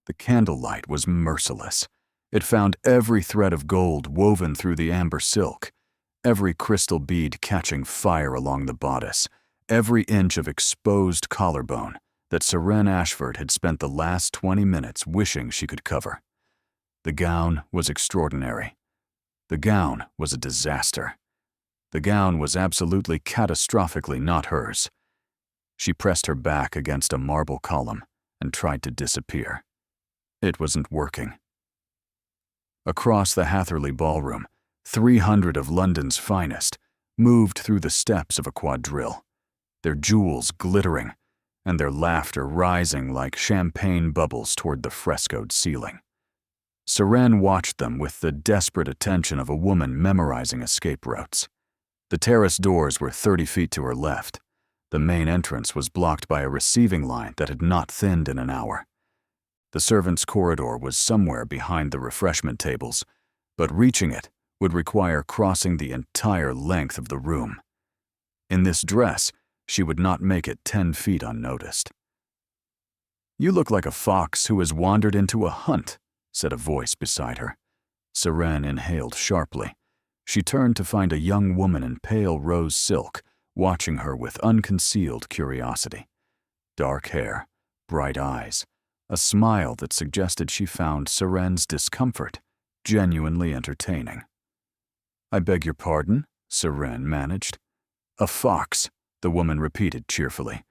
The candlelight was merciless. It found every thread of gold woven through the amber silk, every crystal bead catching fire along the bodice, every inch of exposed collarbone that Seren Ashford had spent the last 20 minutes wishing she could cover. The gown was extraordinary. The gown was a disaster. The gown was absolutely catastrophically not hers. She pressed her back against a marble column and tried to disappear. It wasn't working. Across the Hatherley Ballroom, 300 of London's finest moved through the steps of a quadrille, their jewels glittering and their laughter rising like champagne bubbles toward the frescoed ceiling. Seren watched them with the desperate attention of a woman memorizing escape routes. The terrace doors were 30 feet to her left. The main entrance was blocked by a receiving line that had not thinned in an hour. The servants' corridor was somewhere behind the refreshment tables, but reaching it would require crossing the entire length of the room. In this dress, she would not make it 10 feet unnoticed. "You look like a fox who has wandered into a hunt," said a voice beside her. Seren inhaled sharply. She turned to find a young woman in pale rose silk, watching her with unconcealed curiosity. Dark hair, bright eyes, a smile that suggested she found Seren's discomfort genuinely entertaining. "I beg your pardon," Seren managed. "A fox," the woman repeated cheerfully.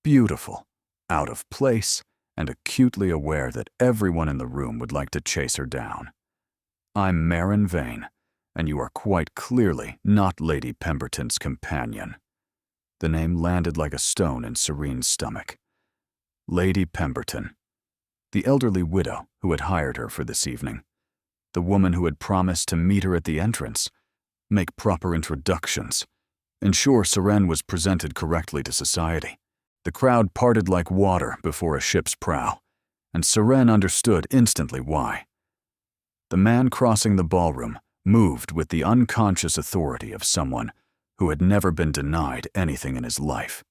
Beautiful, out of place, and acutely aware that everyone in the room would like to chase her down. "I'm Marin Vane, and you are quite clearly not Lady Pemberton's companion." The name landed like a stone in Serene's stomach. Lady Pemberton. The elderly widow who had hired her for this evening. The woman who had promised to meet her at the entrance, make proper introductions, ensure Seren was presented correctly to society. The crowd parted like water before a ship's prow, and Seren understood instantly why. The man crossing the ballroom moved with the unconscious authority of someone who had never been denied anything in his life.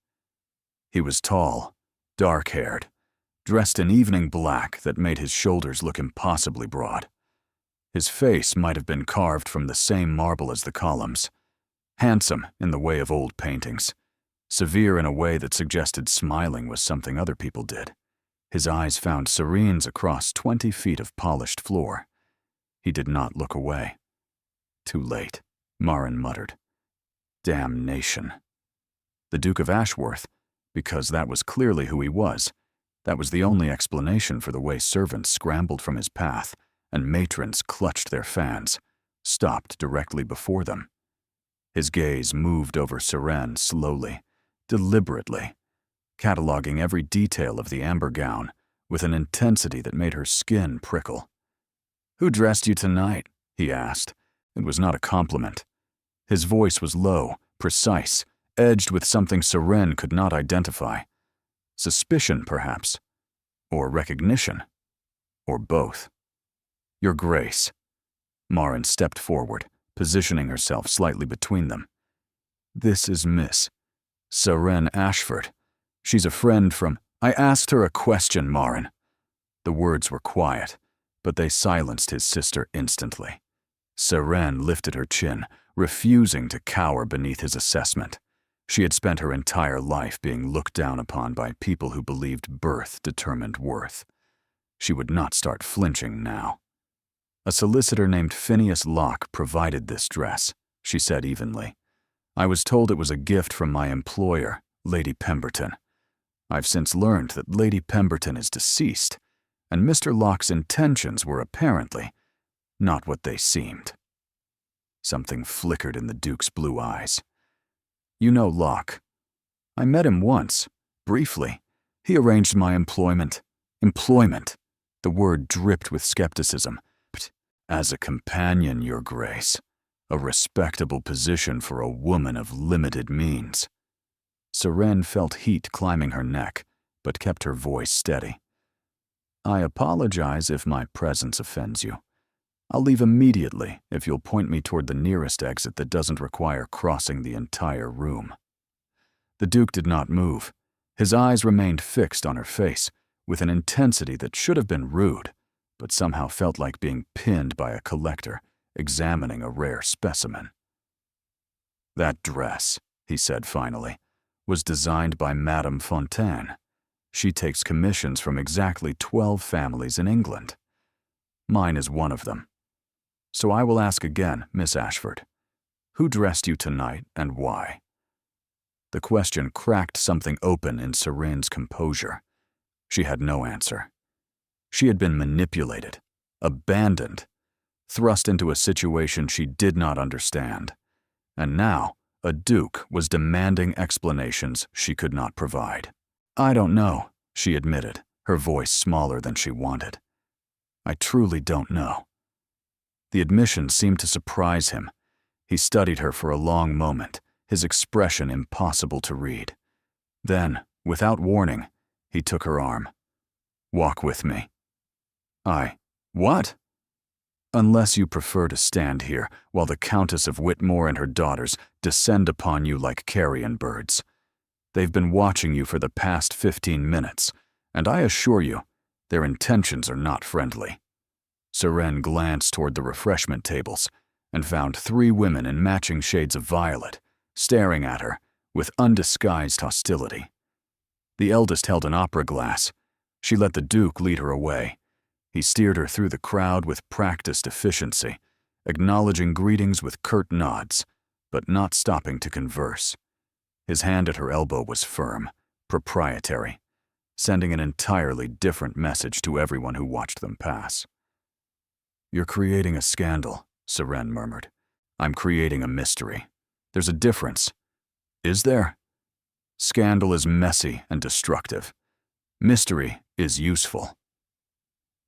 He was tall, dark-haired, dressed in evening black that made his shoulders look impossibly broad. His face might have been carved from the same marble as the columns. Handsome in the way of old paintings, severe in a way that suggested smiling was something other people did. His eyes found Serene's across 20 feet of polished floor. He did not look away. "Too late," Marin muttered. "Damnation." The Duke of Ashworth, because that was clearly who he was. That was the only explanation for the way servants scrambled from his path and matrons clutched their fans, stopped directly before them. His gaze moved over Seren slowly, deliberately, cataloging every detail of the amber gown with an intensity that made her skin prickle. "Who dressed you tonight?" he asked. It was not a compliment. His voice was low, precise, edged with something Seren could not identify. Suspicion, perhaps, or recognition, or both. "Your Grace." Marin stepped forward, positioning herself slightly between them. "This is Miss Seren Ashford. She's a friend from—" "I asked her a question, Marin." The words were quiet, but they silenced his sister instantly. Seren lifted her chin, refusing to cower beneath his assessment. She had spent her entire life being looked down upon by people who believed birth determined worth. She would not start flinching now. "A solicitor named Phineas Locke provided this dress," she said evenly. "I was told it was a gift from my employer, Lady Pemberton. I've since learned that Lady Pemberton is deceased, and Mr. Locke's intentions were apparently not what they seemed." Something flickered in the Duke's blue eyes. "You know Locke." "I met him once, briefly. He arranged my employment." "Employment." The word dripped with skepticism. "As a companion, Your Grace. A respectable position for a woman of limited means." Seren felt heat climbing her neck, but kept her voice steady. "I apologize if my presence offends you. I'll leave immediately if you'll point me toward the nearest exit that doesn't require crossing the entire room." The Duke did not move. His eyes remained fixed on her face, with an intensity that should have been rude, but somehow felt like being pinned by a collector examining a rare specimen. "That dress," he said finally, "was designed by Madame Fontaine. She takes commissions from exactly 12 families in England. Mine is one of them. So I will ask again, Miss Ashford, who dressed you tonight and why?" The question cracked something open in Serene's composure. She had no answer. She had been manipulated, abandoned, thrust into a situation she did not understand. And now, a duke was demanding explanations she could not provide. "I don't know," she admitted, her voice smaller than she wanted. "I truly don't know." The admission seemed to surprise him. He studied her for a long moment, his expression impossible to read. Then, without warning, he took her arm. "Walk with me." What?" "Unless you prefer to stand here while the Countess of Whitmore and her daughters descend upon you like carrion birds. They've been watching you for the past 15 minutes, and I assure you, their intentions are not friendly." Serene glanced toward the refreshment tables and found 3 women in matching shades of violet, staring at her with undisguised hostility. The eldest held an opera glass. She let the Duke lead her away. He steered her through the crowd with practiced efficiency, acknowledging greetings with curt nods, but not stopping to converse. His hand at her elbow was firm, proprietary, sending an entirely different message to everyone who watched them pass. "You're creating a scandal," Serene murmured. "I'm creating a mystery. There's a difference." "Is there?" "Scandal is messy and destructive. Mystery is useful."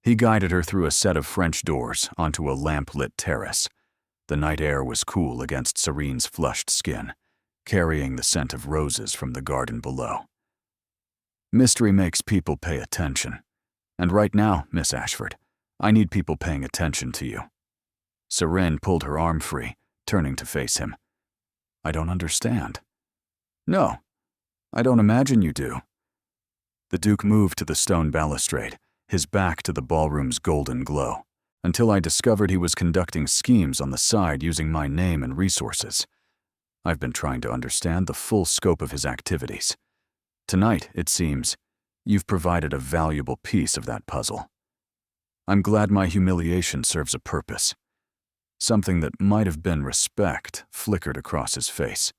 He guided her through a set of French doors onto a lamp-lit terrace. The night air was cool against Serene's flushed skin, carrying the scent of roses from the garden below. "Mystery makes people pay attention. And right now, Miss Ashford, I need people paying attention to you." Serene pulled her arm free, turning to face him. "I don't understand." "No, I don't imagine you do." The Duke moved to the stone balustrade, his back to the ballroom's golden glow, until I discovered he was conducting schemes on the side using my name and resources. I've been trying to understand the full scope of his activities. Tonight, it seems, you've provided a valuable piece of that puzzle. I'm glad my humiliation serves a purpose. Something that might have been respect flickered across his face.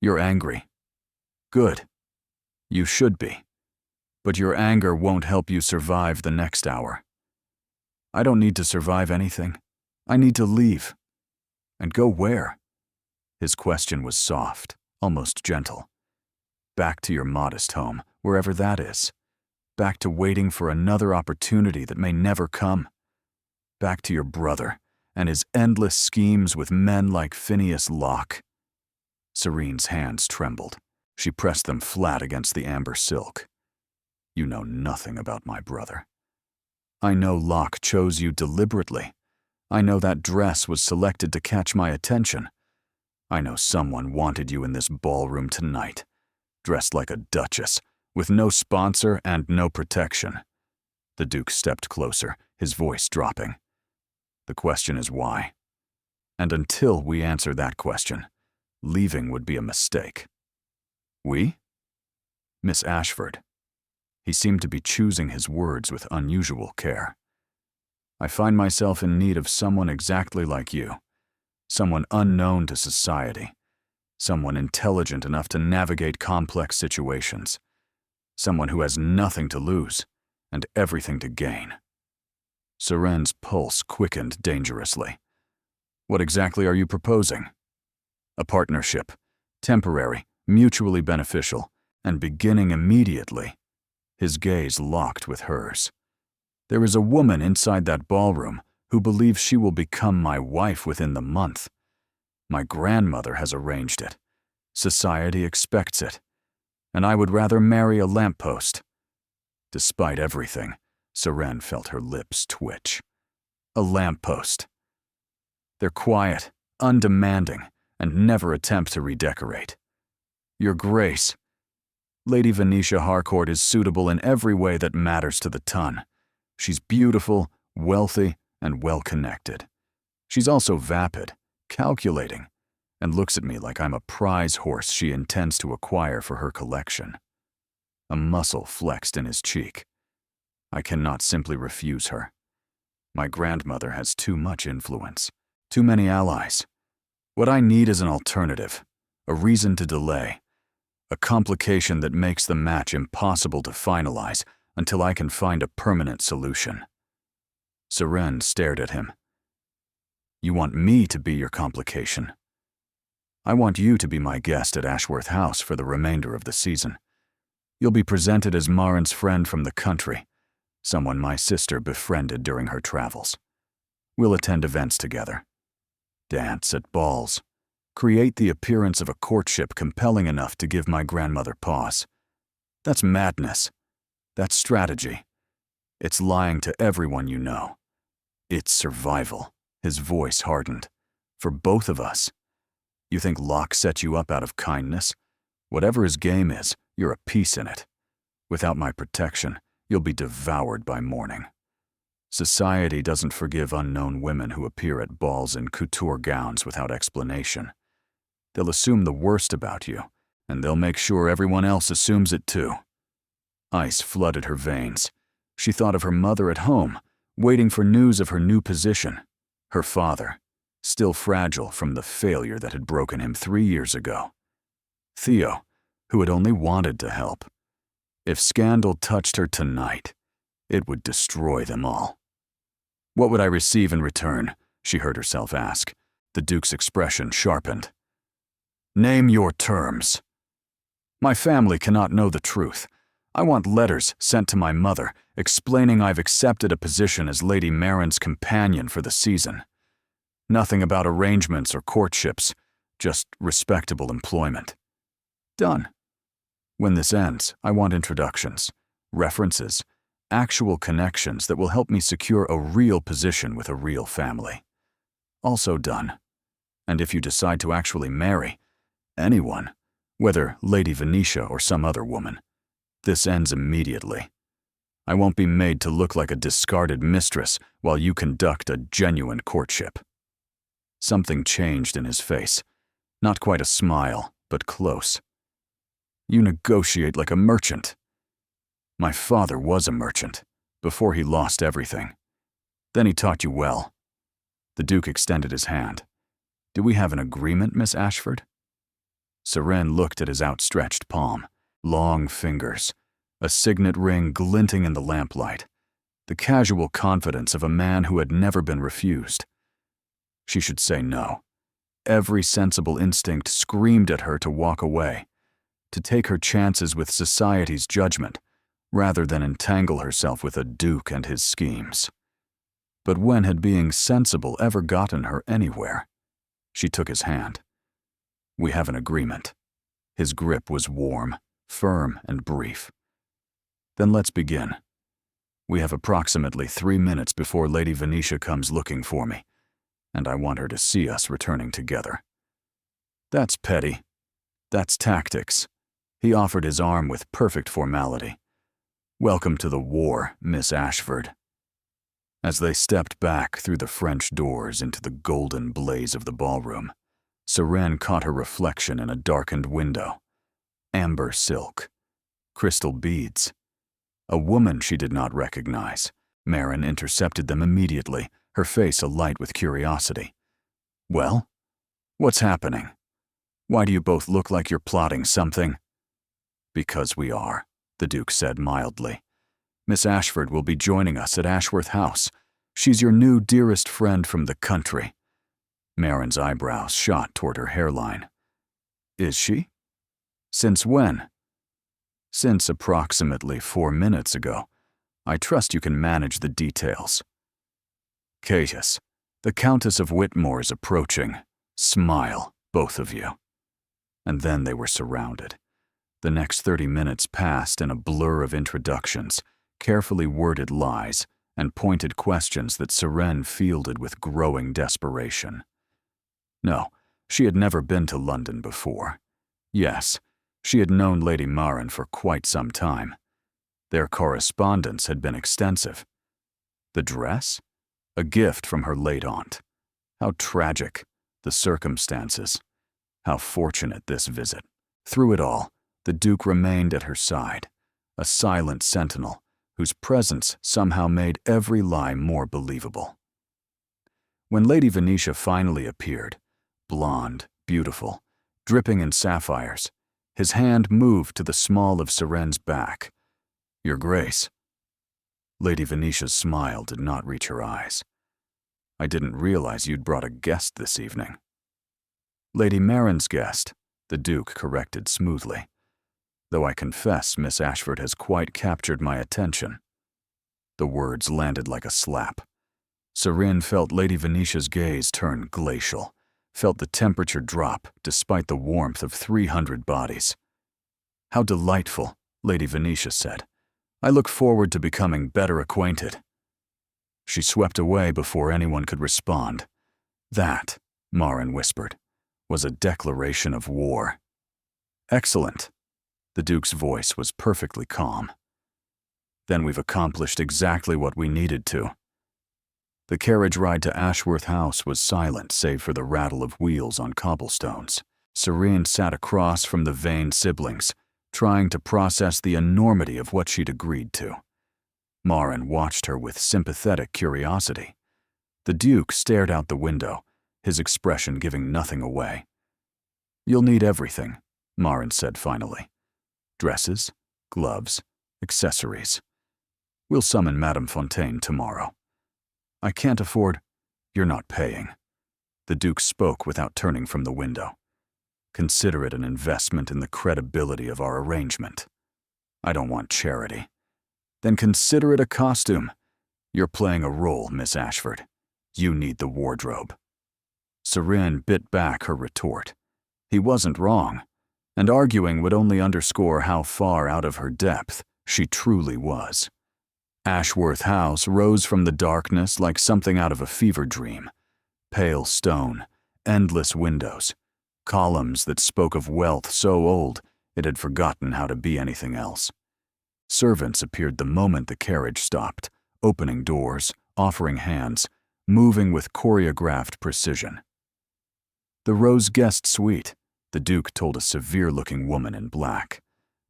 "You're angry. Good. You should be. But your anger won't help you survive the next hour." "I don't need to survive anything. I need to leave." "And go where?" His question was soft, almost gentle. "Back to your modest home, wherever that is. Back to waiting for another opportunity that may never come. Back to your brother and his endless schemes with men like Phineas Locke." Serene's hands trembled. She pressed them flat against the amber silk. "You know nothing about my brother. I know Locke chose you deliberately. I know that dress was selected to catch my attention. I know someone wanted you in this ballroom tonight, dressed like a duchess, with no sponsor and no protection." The Duke stepped closer, his voice dropping. "The question is why. And until we answer that question, leaving would be a mistake." "We?" "Miss Ashford." He seemed to be choosing his words with unusual care. "I find myself in need of someone exactly like you, someone unknown to society, someone intelligent enough to navigate complex situations, someone who has nothing to lose and everything to gain." Serene's pulse quickened dangerously. "What exactly are you proposing?" "A partnership, temporary, mutually beneficial, and beginning immediately." His gaze locked with hers. "There is a woman inside that ballroom who believes she will become my wife within the month. My grandmother has arranged it. Society expects it. And I would rather marry a lamppost." Despite everything, Serene felt her lips twitch. A lamppost. They're quiet, undemanding, and never attempt to redecorate. "Your Grace." Lady Venetia Harcourt is suitable in every way that matters to the ton. She's beautiful, wealthy, and well-connected. She's also vapid, calculating, and looks at me like I'm a prize horse she intends to acquire for her collection. A muscle flexed in his cheek. I cannot simply refuse her. My grandmother has too much influence, too many allies. What I need is an alternative, a reason to delay, a complication that makes the match impossible to finalize until I can find a permanent solution. Seren stared at him. You want me to be your complication? I want you to be my guest at Ashworth House for the remainder of the season. You'll be presented as Marin's friend from the country, someone my sister befriended during her travels. We'll attend events together, dance at balls, create the appearance of a courtship compelling enough to give my grandmother pause. That's madness. That's strategy. It's lying to everyone you know. It's survival. His voice hardened. For both of us. You think Locke set you up out of kindness? Whatever his game is, you're a piece in it. Without my protection, you'll be devoured by morning. Society doesn't forgive unknown women who appear at balls in couture gowns without explanation. They'll assume the worst about you, and they'll make sure everyone else assumes it too. Ice flooded her veins. She thought of her mother at home, waiting for news of her new position. Her father, still fragile from the failure that had broken him 3 years ago. Theo, who had only wanted to help. If scandal touched her tonight, it would destroy them all. What would I receive in return? She heard herself ask. The Duke's expression sharpened. Name your terms. My family cannot know the truth. I want letters sent to my mother explaining I've accepted a position as Lady Marin's companion for the season. Nothing about arrangements or courtships, just respectable employment. Done. When this ends, I want introductions, references, actual connections that will help me secure a real position with a real family. Also done. And if you decide to actually marry anyone, whether Lady Venetia or some other woman, this ends immediately. I won't be made to look like a discarded mistress while you conduct a genuine courtship. Something changed in his face. Not quite a smile, but close. You negotiate like a merchant. My father was a merchant, before he lost everything. Then he taught you well. The Duke extended his hand. Do we have an agreement, Miss Ashford? Seren looked at his outstretched palm. Long fingers, a signet ring glinting in the lamplight, the casual confidence of a man who had never been refused. She should say no. Every sensible instinct screamed at her to walk away, to take her chances with society's judgment, rather than entangle herself with a duke and his schemes. But when had being sensible ever gotten her anywhere? She took his hand. We have an agreement. His grip was warm, firm and brief. Then let's begin. We have approximately 3 minutes before Lady Venetia comes looking for me, and I want her to see us returning together. That's petty. That's tactics. He offered his arm with perfect formality. Welcome to the war, Miss Ashford. As they stepped back through the French doors into the golden blaze of the ballroom, Seren caught her reflection in a darkened window. Amber silk, crystal beads. A woman she did not recognize. Marin intercepted them immediately, her face alight with curiosity. Well, what's happening? Why do you both look like you're plotting something? Because we are, the Duke said mildly. Miss Ashford will be joining us at Ashworth House. She's your new dearest friend from the country. Marin's eyebrows shot toward her hairline. Is she? Since when? Since approximately 4 minutes ago. I trust you can manage the details. Catus, the Countess of Whitmore is approaching. Smile, both of you. And then they were surrounded. The next 30 minutes passed in a blur of introductions, carefully worded lies, and pointed questions that Seren fielded with growing desperation. No, she had never been to London before. Yes, She had known Lady Maren for quite some time. Their correspondence had been extensive. The dress? A gift from her late aunt. How tragic, the circumstances. How fortunate this visit. Through it all, the Duke remained at her side, a silent sentinel whose presence somehow made every lie more believable. When Lady Venetia finally appeared, blonde, beautiful, dripping in sapphires, his hand moved to the small of Seren's back. "Your Grace." Lady Venetia's smile did not reach her eyes. "I didn't realize you'd brought a guest this evening." "Lady Maren's guest," the Duke corrected smoothly, "though I confess Miss Ashford has quite captured my attention." The words landed like a slap. Seren felt Lady Venetia's gaze turn glacial, felt the temperature drop despite the warmth of 300 bodies. "How delightful," Lady Venetia said. "I look forward to becoming better acquainted." She swept away before anyone could respond. That, Maren whispered, was a declaration of war. "Excellent." The Duke's voice was perfectly calm. "Then we've accomplished exactly what we needed to." The carriage ride to Ashworth House was silent save for the rattle of wheels on cobblestones. Seren sat across from the Vane siblings, trying to process the enormity of what she'd agreed to. Maren watched her with sympathetic curiosity. The Duke stared out the window, his expression giving nothing away. "You'll need everything," Maren said finally. "Dresses, gloves, accessories. We'll summon Madame Fontaine tomorrow." "I can't afford—" "You're not paying." The Duke spoke without turning from the window. "Consider it an investment in the credibility of our arrangement." "I don't want charity." "Then consider it a costume. You're playing a role, Miss Ashford. You need the wardrobe." Seren bit back her retort. He wasn't wrong, and arguing would only underscore how far out of her depth she truly was. Ashworth House rose from the darkness like something out of a fever dream. Pale stone, endless windows, columns that spoke of wealth so old it had forgotten how to be anything else. Servants appeared the moment the carriage stopped, opening doors, offering hands, moving with choreographed precision. "The Rose Guest Suite," the Duke told a severe-looking woman in black.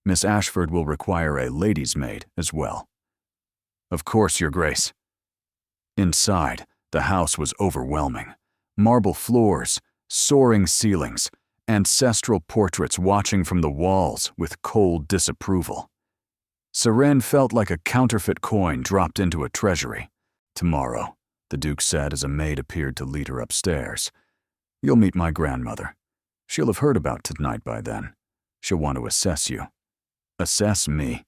"Miss Ashford will require a lady's maid as well." "Of course, Your Grace." Inside, the house was overwhelming. Marble floors, soaring ceilings, ancestral portraits watching from the walls with cold disapproval. Seren felt like a counterfeit coin dropped into a treasury. "Tomorrow," the Duke said as a maid appeared to lead her upstairs. "You'll meet my grandmother. She'll have heard about tonight by then. She'll want to assess you." "Assess me?"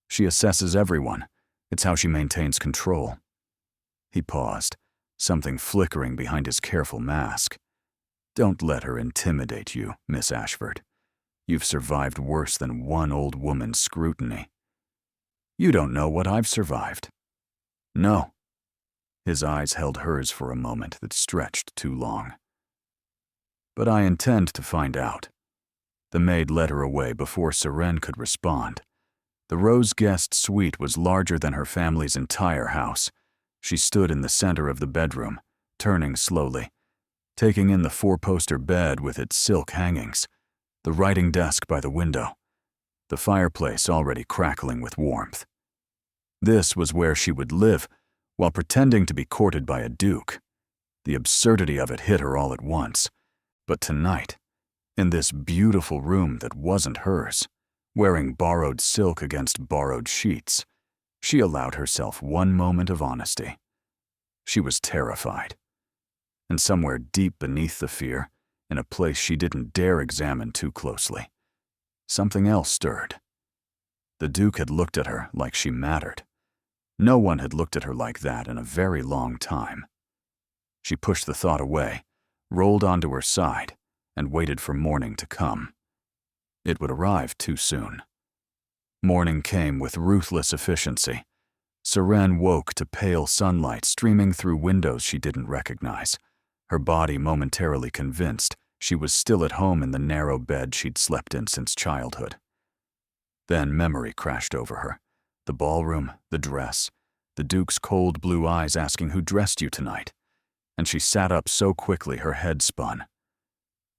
"She assesses everyone. It's how she maintains control." He paused, something flickering behind his careful mask. "Don't let her intimidate you, Miss Ashford. You've survived worse than one old woman's scrutiny." "You don't know what I've survived." "No." His eyes held hers for a moment that stretched too long. "But I intend to find out." The maid led her away before Seren could respond. The Rose Guest Suite was larger than her family's entire house. She stood in the center of the bedroom, turning slowly, taking in the four-poster bed with its silk hangings, the writing desk by the window, the fireplace already crackling with warmth. This was where she would live, while pretending to be courted by a duke. The absurdity of it hit her all at once. But tonight, in this beautiful room that wasn't hers, wearing borrowed silk against borrowed sheets, she allowed herself one moment of honesty. She was terrified. And somewhere deep beneath the fear, in a place she didn't dare examine too closely, something else stirred. The Duke had looked at her like she mattered. No one had looked at her like that in a very long time. She pushed the thought away, rolled onto her side, and waited for morning to come. It would arrive too soon. Morning came with ruthless efficiency. Seren woke to pale sunlight streaming through windows she didn't recognize. Her body momentarily convinced She was still at home in the narrow bed she'd slept in since childhood. Then memory crashed over her. The ballroom, the dress, the Duke's cold blue eyes asking who dressed you tonight. And she sat up so quickly her head spun.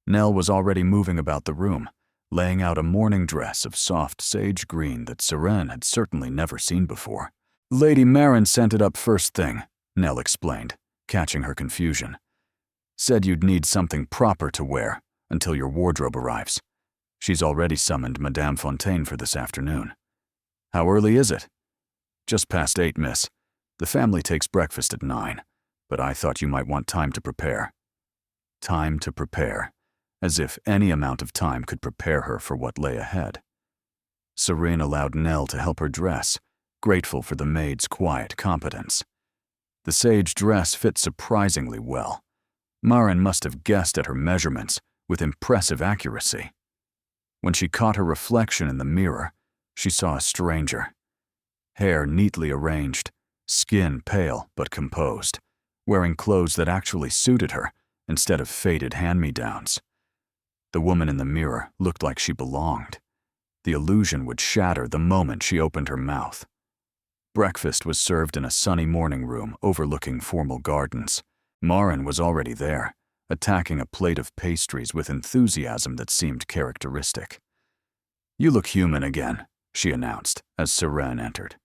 Nell was already moving about the room, laying out a morning dress of soft sage green that Seren had certainly never seen before. Lady Marin sent it up first thing, Nell explained, catching her confusion. Said you'd need something proper to wear until your wardrobe arrives. She's already summoned Madame Fontaine for this afternoon. How early is it? Just past 8, miss. The family takes breakfast at 9, but I thought you might want time to prepare. Time to prepare, as if any amount of time could prepare her for what lay ahead. Seren allowed Nell to help her dress, grateful for the maid's quiet competence. The sage dress fit surprisingly well. Marin must have guessed at her measurements with impressive accuracy. When she caught her reflection in the mirror, she saw a stranger. Hair neatly arranged, skin pale but composed, wearing clothes that actually suited her instead of faded hand-me-downs. The woman in the mirror looked like she belonged. The illusion would shatter the moment she opened her mouth. Breakfast was served in a sunny morning room overlooking formal gardens. Marin was already there, attacking a plate of pastries with enthusiasm that seemed characteristic. You look human again, she announced as Seren entered.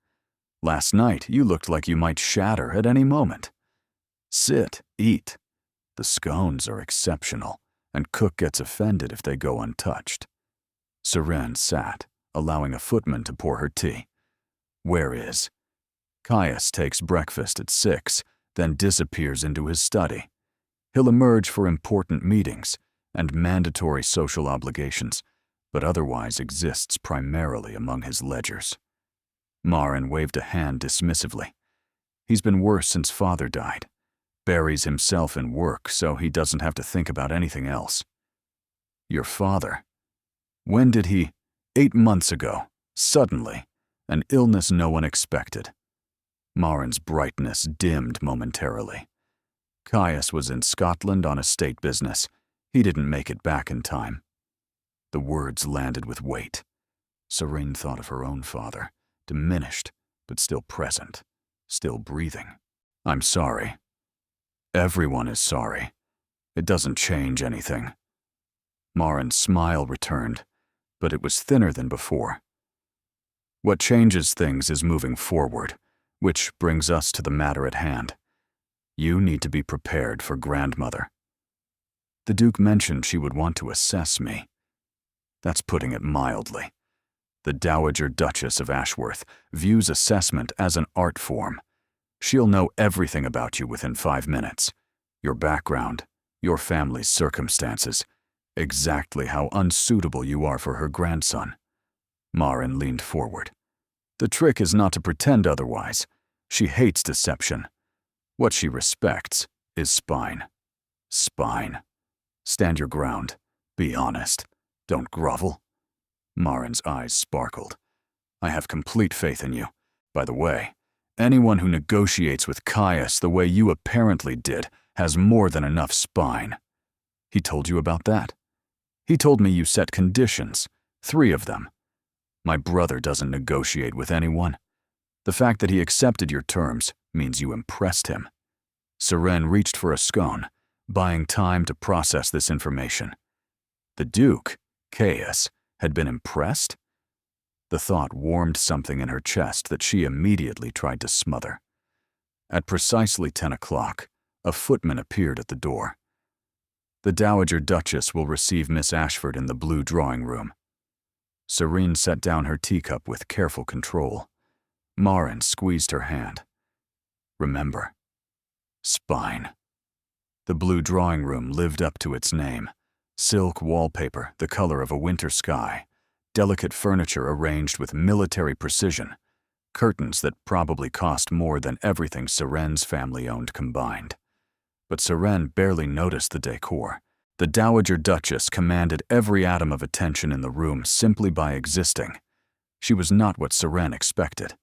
Last night you looked like you might shatter at any moment. Sit, eat. The scones are exceptional, and cook gets offended if they go untouched. Seren sat, allowing a footman to pour her tea. Where is? Caius takes breakfast at 6, then disappears into his study. He'll emerge for important meetings and mandatory social obligations, but otherwise exists primarily among his ledgers. Marin waved a hand dismissively. He's been worse since father died. Buries himself in work so he doesn't have to think about anything else. Your father? When did he? 8 months ago, suddenly, an illness no one expected. Marin's brightness dimmed momentarily. Caius was in Scotland on estate business. He didn't make it back in time. The words landed with weight. Seren thought of her own father, diminished, but still present, still breathing. I'm sorry. Everyone is sorry. It doesn't change anything. Marin's smile returned, but it was thinner than before. What changes things is moving forward, which brings us to the matter at hand. You need to be prepared for grandmother. The Duke mentioned she would want to assess me. That's putting it mildly. The Dowager Duchess of Ashworth views assessment as an art form. She'll know everything about you within 5 minutes. Your background, your family's circumstances, exactly how unsuitable you are for her grandson. Marin leaned forward. The trick is not to pretend otherwise. She hates deception. What she respects is spine. Spine. Stand your ground. Be honest. Don't grovel. Marin's eyes sparkled. I have complete faith in you. By the way, anyone who negotiates with Caius the way you apparently did has more than enough spine. He told you about that? He told me you set conditions, 3 of them. My brother doesn't negotiate with anyone. The fact that he accepted your terms means you impressed him. Seren reached for a scone, buying time to process this information. The Duke, Caius, had been impressed? The thought warmed something in her chest that she immediately tried to smother. At precisely 10 o'clock, a footman appeared at the door. The Dowager Duchess will receive Miss Ashford in the blue drawing room. Seren set down her teacup with careful control. Marin squeezed her hand. Remember, spine. The blue drawing room lived up to its name. Silk wallpaper, the color of a winter sky. Delicate furniture arranged with military precision. Curtains that probably cost more than everything Seren's family owned combined. But Seren barely noticed the decor. The Dowager Duchess commanded every atom of attention in the room simply by existing. She was not what Seren expected.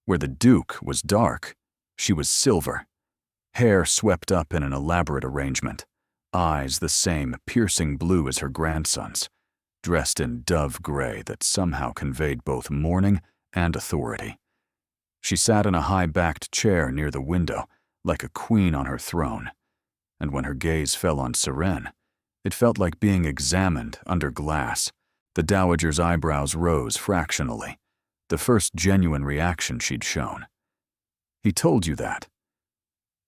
Where the Duke was dark, she was silver. Hair swept up in an elaborate arrangement. eyes the same piercing blue as her grandson's, dressed in dove gray that somehow conveyed both mourning and authority. She sat in a high-backed chair near the window, like a queen on her throne, and when her gaze fell on Seren, it felt like being examined under glass. The dowager's eyebrows rose fractionally, the first genuine reaction she'd shown. "He told you that."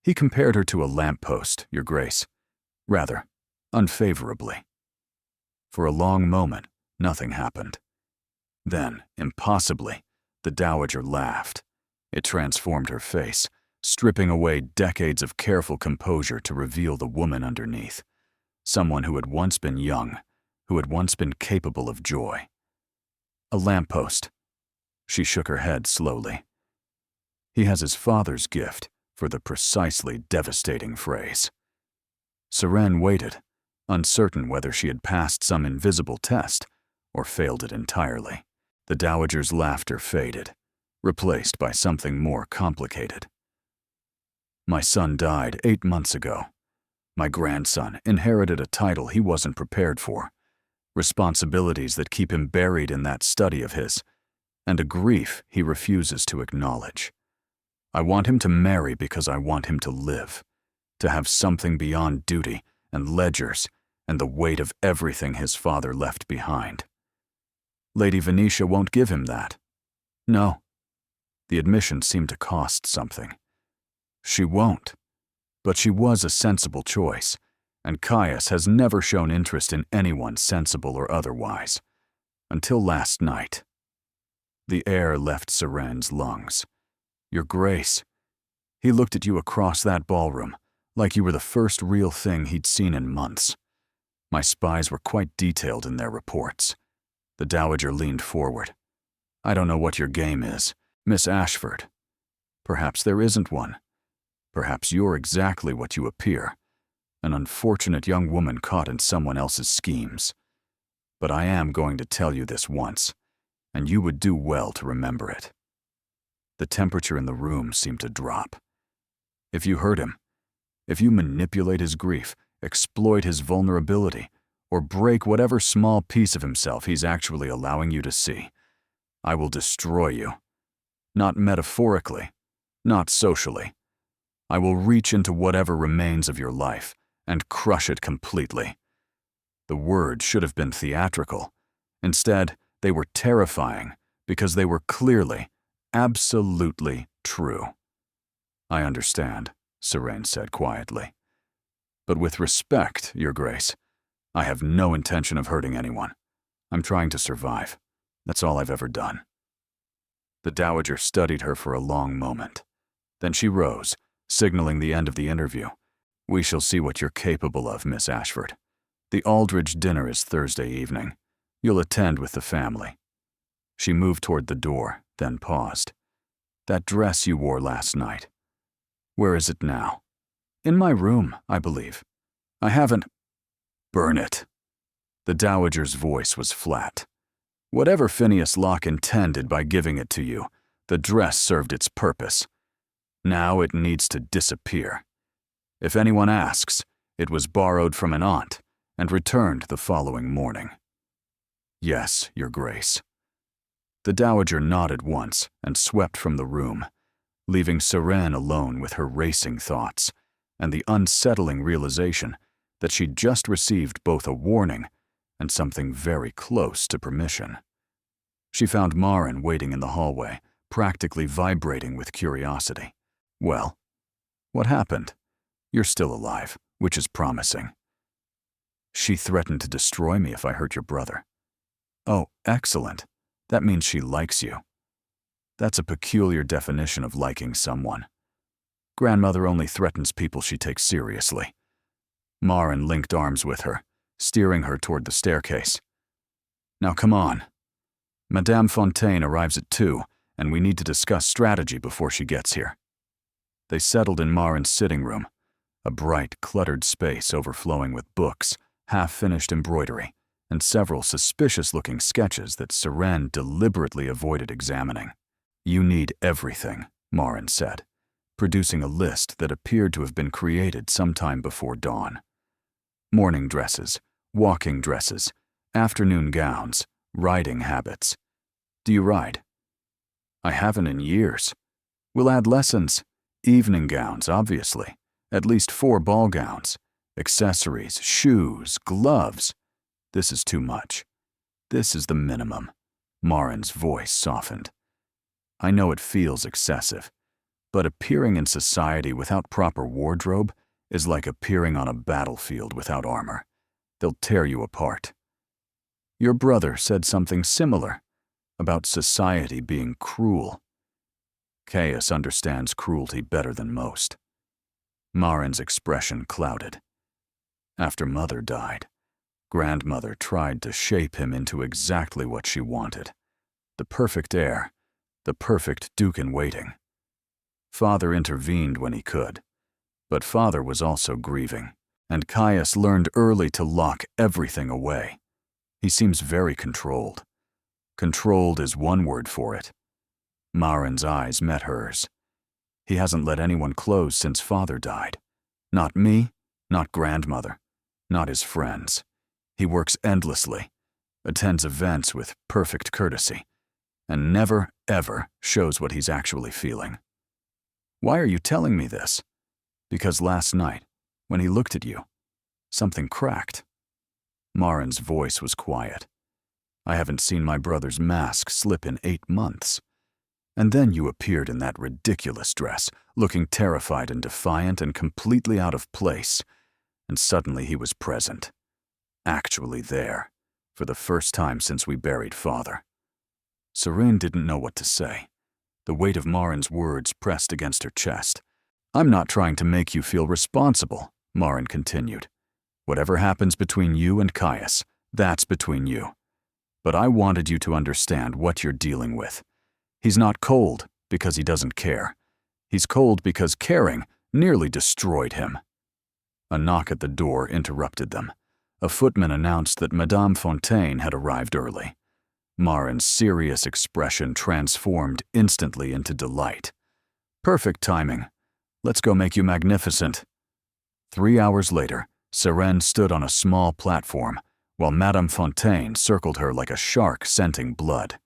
He compared her to a lamppost, Your Grace, rather unfavorably. For a long moment, nothing happened. Then, impossibly, the dowager laughed. It transformed her face, stripping away decades of careful composure to reveal the woman underneath, someone who had once been young, who had once been capable of joy. "A lamppost." She shook her head slowly. "He has his father's gift for the precisely devastating phrase." Seren waited, uncertain whether she had passed some invisible test or failed it entirely. The dowager's laughter faded, replaced by something more complicated. "My son died 8 months ago. My grandson inherited a title he wasn't prepared for, responsibilities that keep him buried in that study of his, and a grief he refuses to acknowledge. I want him to marry because I want him to live, to have something beyond duty and ledgers and the weight of everything his father left behind. Lady Venetia won't give him that. No." The admission seemed to cost something. "She won't. But she was a sensible choice, and Caius has never shown interest in anyone sensible or otherwise. Until last night." The air left Seren's lungs. "Your Grace." He looked at you across that ballroom, like you were the first real thing he'd seen in months. My spies were quite detailed in their reports. The dowager leaned forward. "I don't know what your game is, Miss Ashford. Perhaps there isn't one. Perhaps you're exactly what you appear, an unfortunate young woman caught in someone else's schemes. But I am going to tell you this once, and you would do well to remember it." The temperature in the room seemed to drop. If you hurt him, if you manipulate his grief, exploit his vulnerability, or break whatever small piece of himself he's actually allowing you to see, I will destroy you. Not metaphorically, not socially. I will reach into whatever remains of your life and crush it completely. The words should have been theatrical. Instead, they were terrifying because they were clearly, absolutely true. "I understand," Seren said quietly. "But with respect, Your Grace, I have no intention of hurting anyone. I'm trying to survive. That's all I've ever done." The dowager studied her for a long moment. Then she rose, signaling the end of the interview. "We shall see what you're capable of, Miss Ashford. The Aldridge dinner is Thursday evening. You'll attend with the family." She moved toward the door, then paused. "That dress you wore last night. Where is it now?" "In my room, I believe. I haven't—" "Burn it." The dowager's voice was flat. "Whatever Phineas Locke intended by giving it to you, the dress served its purpose. Now it needs to disappear. If anyone asks, it was borrowed from an aunt and returned the following morning." "Yes, Your Grace." The dowager nodded once and swept from the room, leaving Seren alone with her racing thoughts and the unsettling realization that she'd just received both a warning and something very close to permission. She found Marin waiting in the hallway, practically vibrating with curiosity. "Well, what happened? You're still alive, which is promising." "She threatened to destroy me if I hurt your brother." "Oh, excellent. That means she likes you." "That's a peculiar definition of liking someone. Grandmother only threatens people she takes seriously." Marin linked arms with her, steering her toward the staircase. "Now come on. Madame Fontaine arrives at 2, and we need to discuss strategy before she gets here." They settled in Marin's sitting room, a bright, cluttered space overflowing with books, half-finished embroidery, and several suspicious-looking sketches that Seren deliberately avoided examining. "You need everything," Marin said, producing a list that appeared to have been created sometime before dawn. Morning dresses, walking dresses, afternoon gowns, riding habits. Do you ride? I haven't in years. We'll add lessons. Evening gowns, obviously. At least 4 ball gowns. Accessories, shoes, gloves. This is too much. This is the minimum. Marin's voice softened. I know it feels excessive, but appearing in society without proper wardrobe is like appearing on a battlefield without armor. They'll tear you apart. Your brother said something similar about society being cruel. Caius understands cruelty better than most. Marin's expression clouded. After Mother died, Grandmother tried to shape him into exactly what she wanted. The perfect heir, the perfect duke-in-waiting. Father intervened when he could, but Father was also grieving, and Caius learned early to lock everything away. He seems very controlled. Controlled is one word for it. Marin's eyes met hers. He hasn't let anyone close since Father died. Not me, not Grandmother, not his friends. He works endlessly, attends events with perfect courtesy, and never, ever shows what he's actually feeling. Why are you telling me this? Because last night, when he looked at you, something cracked. Marin's voice was quiet. I haven't seen my brother's mask slip in 8 months. And then you appeared in that ridiculous dress, looking terrified and defiant and completely out of place. And suddenly he was present. Actually there, for the first time since we buried Father. Serene didn't know what to say. The weight of Marin's words pressed against her chest. I'm not trying to make you feel responsible, Marin continued. Whatever happens between you and Caius, that's between you. But I wanted you to understand what you're dealing with. He's not cold because he doesn't care. He's cold because caring nearly destroyed him. A knock at the door interrupted them. A footman announced that Madame Fontaine had arrived early. Marin's serious expression transformed instantly into delight. Perfect timing. Let's go make you magnificent. 3 hours later, Serene stood on a small platform, while Madame Fontaine circled her like a shark scenting blood.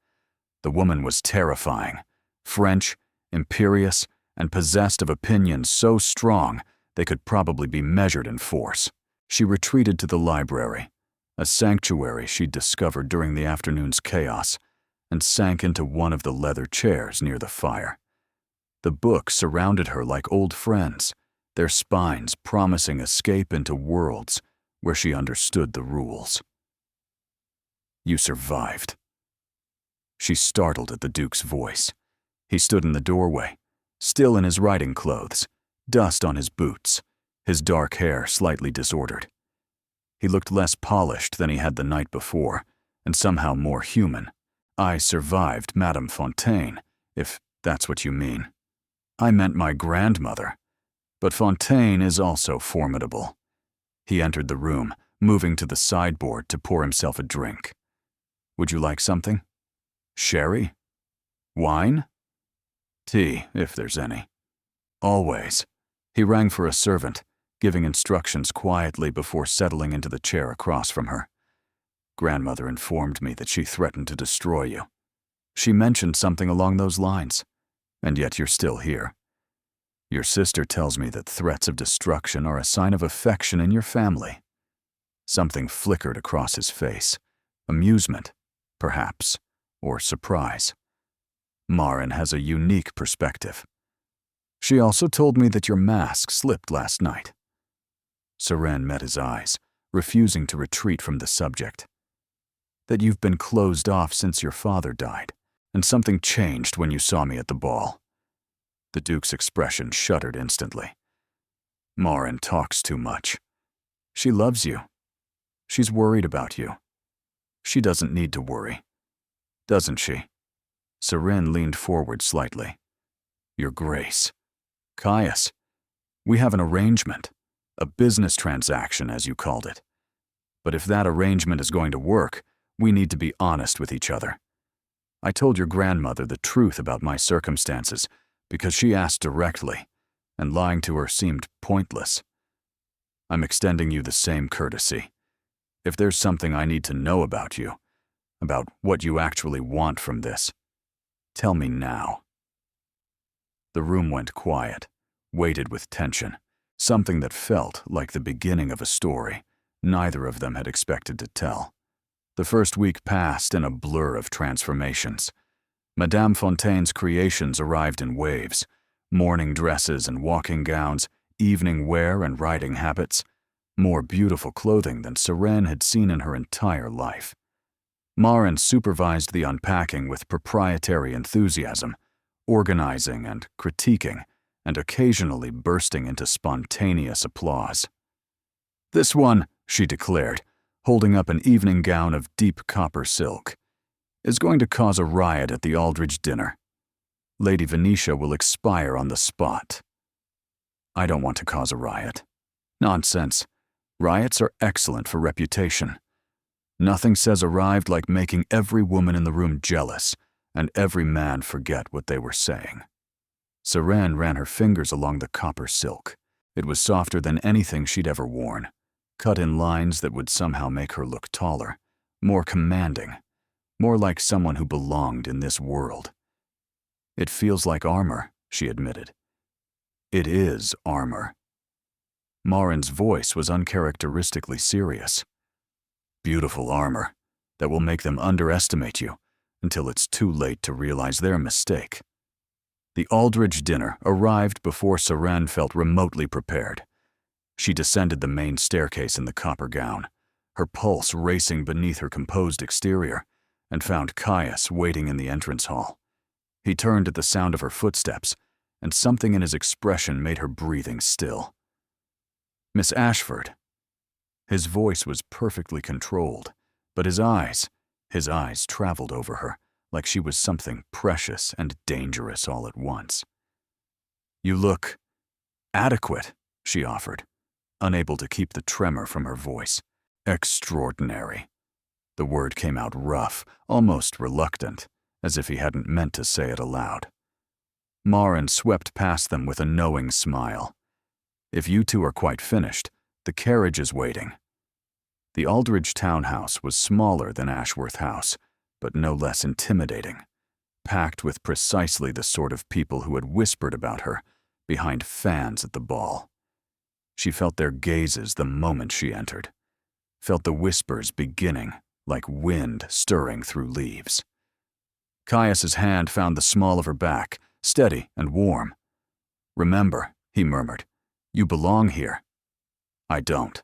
The woman was terrifying, French, imperious, and possessed of opinions so strong they could probably be measured in force. She retreated to the library, a sanctuary she'd discovered during the afternoon's chaos, and sank into one of the leather chairs near the fire. The books surrounded her like old friends, their spines promising escape into worlds where she understood the rules. You survived. She startled at the Duke's voice. He stood in the doorway, still in his riding clothes, dust on his boots, his dark hair slightly disordered. He looked less polished than he had the night before, and somehow more human. I survived Madame Fontaine, if that's what you mean. I meant my grandmother. But Fontaine is also formidable. He entered the room, moving to the sideboard to pour himself a drink. Would you like something? Sherry? Wine? Tea, if there's any. Always. He rang for a servant, giving instructions quietly before settling into the chair across from her. Grandmother informed me that she threatened to destroy you. She mentioned something along those lines, and yet you're still here. Your sister tells me that threats of destruction are a sign of affection in your family. Something flickered across his face. Amusement, perhaps, or surprise. Marin has a unique perspective. She also told me that your mask slipped last night. Serene met his eyes, refusing to retreat from the subject. That you've been closed off since your father died, and something changed when you saw me at the ball. The Duke's expression shuddered instantly. Marin talks too much. She loves you. She's worried about you. She doesn't need to worry, doesn't she? Serene leaned forward slightly. Your Grace. Caius, we have an arrangement, a business transaction, as you called it. But if that arrangement is going to work, we need to be honest with each other. I told your grandmother the truth about my circumstances because she asked directly, and lying to her seemed pointless. I'm extending you the same courtesy. If there's something I need to know about you, about what you actually want from this, tell me now." The room went quiet, weighted with tension, something that felt like the beginning of a story neither of them had expected to tell. The first week passed in a blur of transformations. Madame Fontaine's creations arrived in waves: morning dresses and walking gowns, evening wear and riding habits, more beautiful clothing than Sirène had seen in her entire life. Marin supervised the unpacking with proprietary enthusiasm, organizing and critiquing, and occasionally bursting into spontaneous applause. "This one," she declared, holding up an evening gown of deep copper silk, "is going to cause a riot at the Aldridge dinner. Lady Venetia will expire on the spot." "I don't want to cause a riot." "Nonsense. Riots are excellent for reputation. Nothing says arrived like making every woman in the room jealous and every man forget what they were saying." Sirène ran her fingers along the copper silk. It was softer than anything she'd ever worn, cut in lines that would somehow make her look taller, more commanding, more like someone who belonged in this world. "It feels like armor," she admitted. "It is armor." Marin's voice was uncharacteristically serious. "Beautiful armor that will make them underestimate you until it's too late to realize their mistake." The Aldridge dinner arrived before Sirène felt remotely prepared. She descended the main staircase in the copper gown, her pulse racing beneath her composed exterior, and found Caius waiting in the entrance hall. He turned at the sound of her footsteps, and something in his expression made her breathing still. "Miss Ashford." His voice was perfectly controlled, but his eyes traveled over her like she was something precious and dangerous all at once. "You look adequate," she offered, unable to keep the tremor from her voice. "Extraordinary." The word came out rough, almost reluctant, as if he hadn't meant to say it aloud. Marin swept past them with a knowing smile. "If you two are quite finished, the carriage is waiting." The Aldridge townhouse was smaller than Ashworth House, but no less intimidating, packed with precisely the sort of people who had whispered about her behind fans at the ball. She felt their gazes the moment she entered, felt the whispers beginning like wind stirring through leaves. Caius's hand found the small of her back, steady and warm. "Remember," he murmured, "you belong here." "I don't."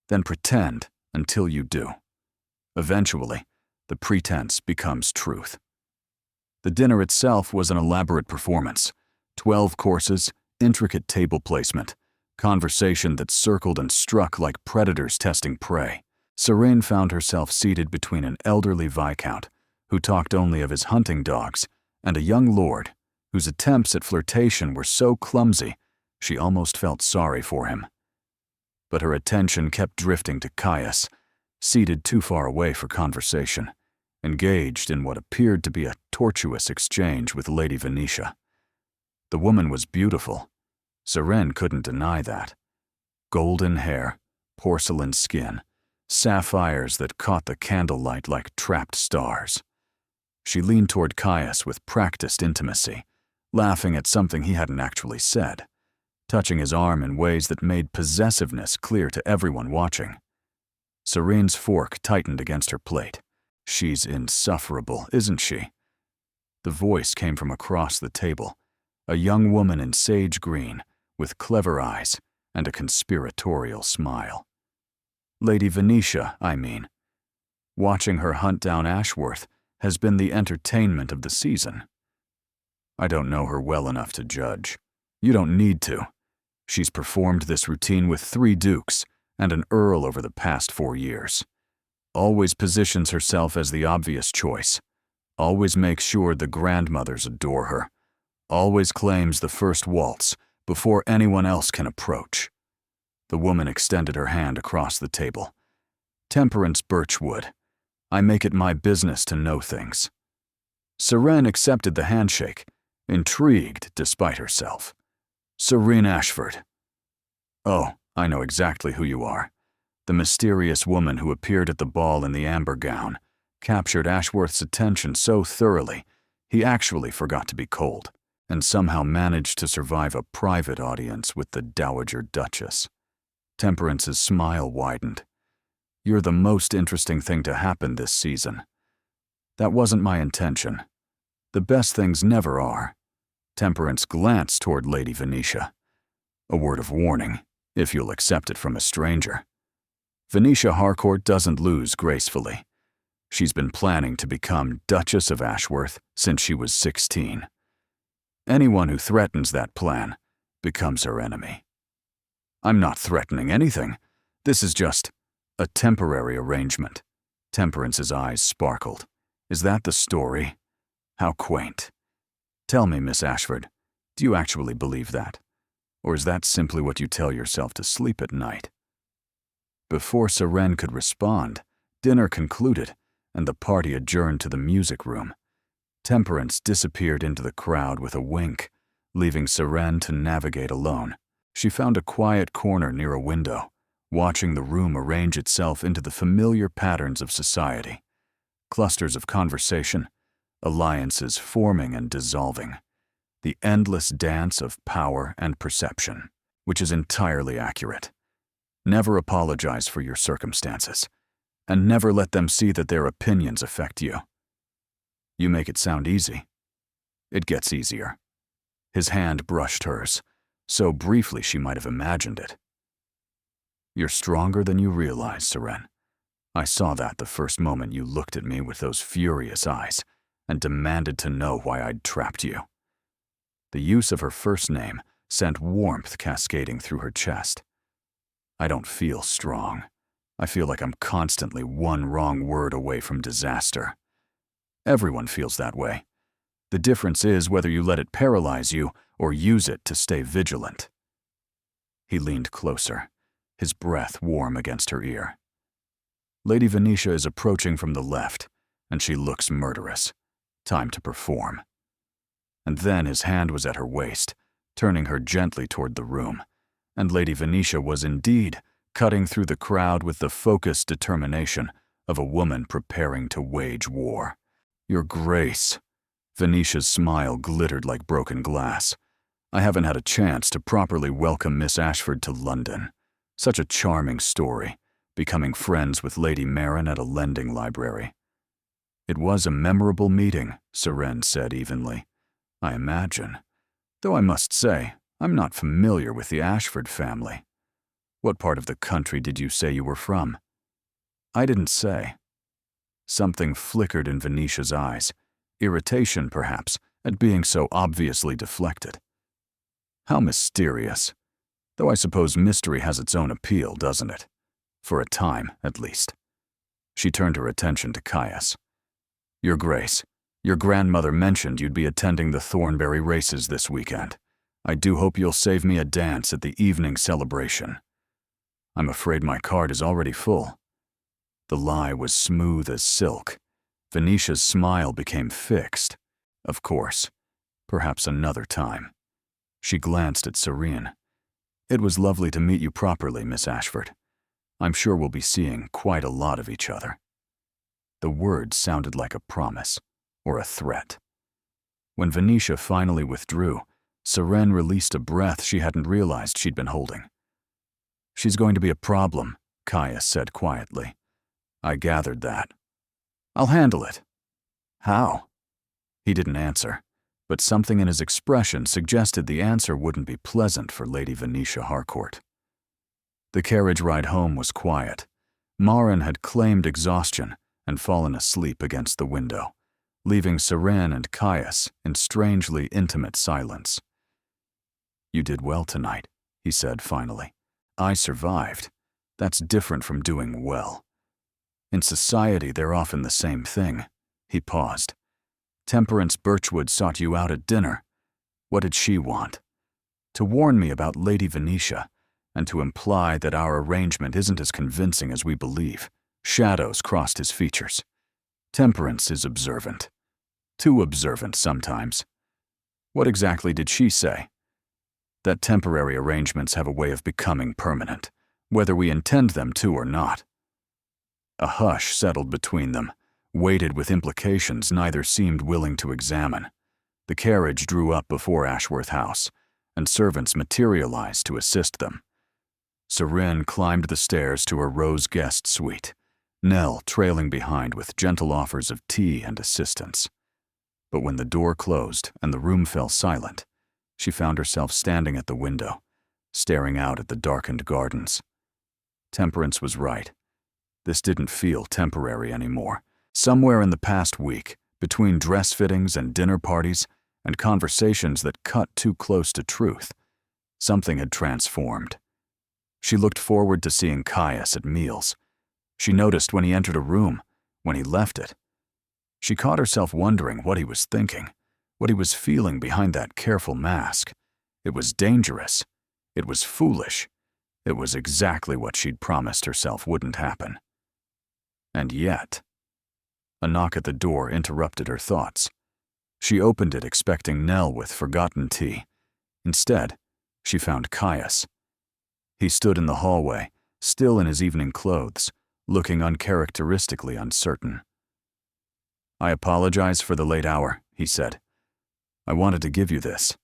"Then pretend until you do. Eventually, the pretense becomes truth." The dinner itself was an elaborate performance: 12 courses, intricate table placement, conversation that circled and struck like predators testing prey. Sirène found herself seated between an elderly viscount who talked only of his hunting dogs and a young lord whose attempts at flirtation were so clumsy she almost felt sorry for him. But her attention kept drifting to Caius, seated too far away for conversation, engaged in what appeared to be a tortuous exchange with Lady Venetia. The woman was beautiful. Sirène couldn't deny that. Golden hair, porcelain skin, sapphires that caught the candlelight like trapped stars. She leaned toward Caius with practiced intimacy, laughing at something he hadn't actually said, touching his arm in ways that made possessiveness clear to everyone watching. Sirène's fork tightened against her plate. "She's insufferable, isn't she?" The voice came from across the table, a young woman in sage green, with clever eyes and a conspiratorial smile. "Lady Venetia, I mean. Watching her hunt down Ashworth has been the entertainment of the season." "I don't know her well enough to judge." "You don't need to. She's performed this routine with 3 dukes and an earl over the past 4 years. Always positions herself as the obvious choice. Always makes sure the grandmothers adore her. Always claims the first waltz before anyone else can approach." The woman extended her hand across the table. "Temperance Birchwood. I make it my business to know things." Sirène accepted the handshake, intrigued despite herself. "Serene Ashford." "Oh, I know exactly who you are. The mysterious woman who appeared at the ball in the amber gown captured Ashworth's attention so thoroughly, he actually forgot to be cold, and somehow managed to survive a private audience with the Dowager Duchess. Temperance's smile widened. You're the most interesting thing to happen this season. That wasn't my intention. The best things never are. Temperance glanced toward Lady Venetia. A word of warning, if you'll accept it from a stranger. Venetia Harcourt doesn't lose gracefully. She's been planning to become Duchess of Ashworth since she was 16. Anyone who threatens that plan becomes her enemy. I'm not threatening anything. This is just a temporary arrangement. Temperance's eyes sparkled. Is that the story? How quaint. Tell me, Miss Ashford, do you actually believe that? Or is that simply what you tell yourself to sleep at night? Before Seren could respond, dinner concluded, and the party adjourned to the music room. Temperance disappeared into the crowd with a wink, leaving Seren to navigate alone. She found a quiet corner near a window, watching the room arrange itself into the familiar patterns of society. Clusters of conversation, alliances forming and dissolving. The endless dance of power and perception, which is entirely accurate. Never apologize for your circumstances, and never let them see that their opinions affect you. You make it sound easy. It gets easier. His hand brushed hers, so briefly she might have imagined it. You're stronger than you realize, Seren. I saw that the first moment you looked at me with those furious eyes and demanded to know why I'd trapped you. The use of her first name sent warmth cascading through her chest. I don't feel strong. I feel like I'm constantly one wrong word away from disaster. Everyone feels that way. The difference is whether you let it paralyze you or use it to stay vigilant. He leaned closer, his breath warm against her ear. Lady Venetia is approaching from the left, and she looks murderous. Time to perform. And then his hand was at her waist, turning her gently toward the room, and Lady Venetia was indeed cutting through the crowd with the focused determination of a woman preparing to wage war. Your Grace. Venetia's smile glittered like broken glass. I haven't had a chance to properly welcome Miss Ashford to London. Such a charming story, becoming friends with Lady Marin at a lending library. It was a memorable meeting, Seren said evenly. I imagine. Though I must say, I'm not familiar with the Ashford family. What part of the country did you say you were from? I didn't say. Something flickered in Venetia's eyes, irritation perhaps, at being so obviously deflected. How mysterious. Though I suppose mystery has its own appeal, doesn't it? For a time, at least. She turned her attention to Caius. Your Grace, your grandmother mentioned you'd be attending the Thornbury races this weekend. I do hope you'll save me a dance at the evening celebration. I'm afraid my card is already full. The lie was smooth as silk. Venetia's smile became fixed. Of course. Perhaps another time. She glanced at Serene. It was lovely to meet you properly, Miss Ashford. I'm sure we'll be seeing quite a lot of each other. The words sounded like a promise, or a threat. When Venetia finally withdrew, Seren released a breath she hadn't realized she'd been holding. She's going to be a problem, Caius said quietly. I gathered that. I'll handle it. How? He didn't answer, but something in his expression suggested the answer wouldn't be pleasant for Lady Venetia Harcourt. The carriage ride home was quiet. Marin had claimed exhaustion and fallen asleep against the window, leaving Seren and Caius in strangely intimate silence. You did well tonight, he said finally. I survived. That's different from doing well. In society, they're often the same thing. He paused. Temperance Birchwood sought you out at dinner. What did she want? To warn me about Lady Venetia, and to imply that our arrangement isn't as convincing as we believe. Shadows crossed his features. Temperance is observant. Too observant sometimes. What exactly did she say? that temporary arrangements have a way of becoming permanent, whether we intend them to or not. A hush settled between them, weighted with implications neither seemed willing to examine. The carriage drew up before Ashworth House, and servants materialized to assist them. Serene climbed the stairs to her rose guest suite, Nell trailing behind with gentle offers of tea and assistance. But when the door closed and the room fell silent, she found herself standing at the window, staring out at the darkened gardens. Temperance was right. This didn't feel temporary anymore. Somewhere in the past week, between dress fittings and dinner parties and conversations that cut too close to truth, something had transformed. She looked forward to seeing Caius at meals. She noticed when he entered a room, when he left it. She caught herself wondering what he was thinking, what he was feeling behind that careful mask. It was dangerous. It was foolish. It was exactly what she'd promised herself wouldn't happen. And yet, a knock at the door interrupted her thoughts. She opened it expecting Nell with forgotten tea. Instead, she found Caius. He stood in the hallway, still in his evening clothes, looking uncharacteristically uncertain. "I apologize for the late hour," he said. "I wanted to give you this."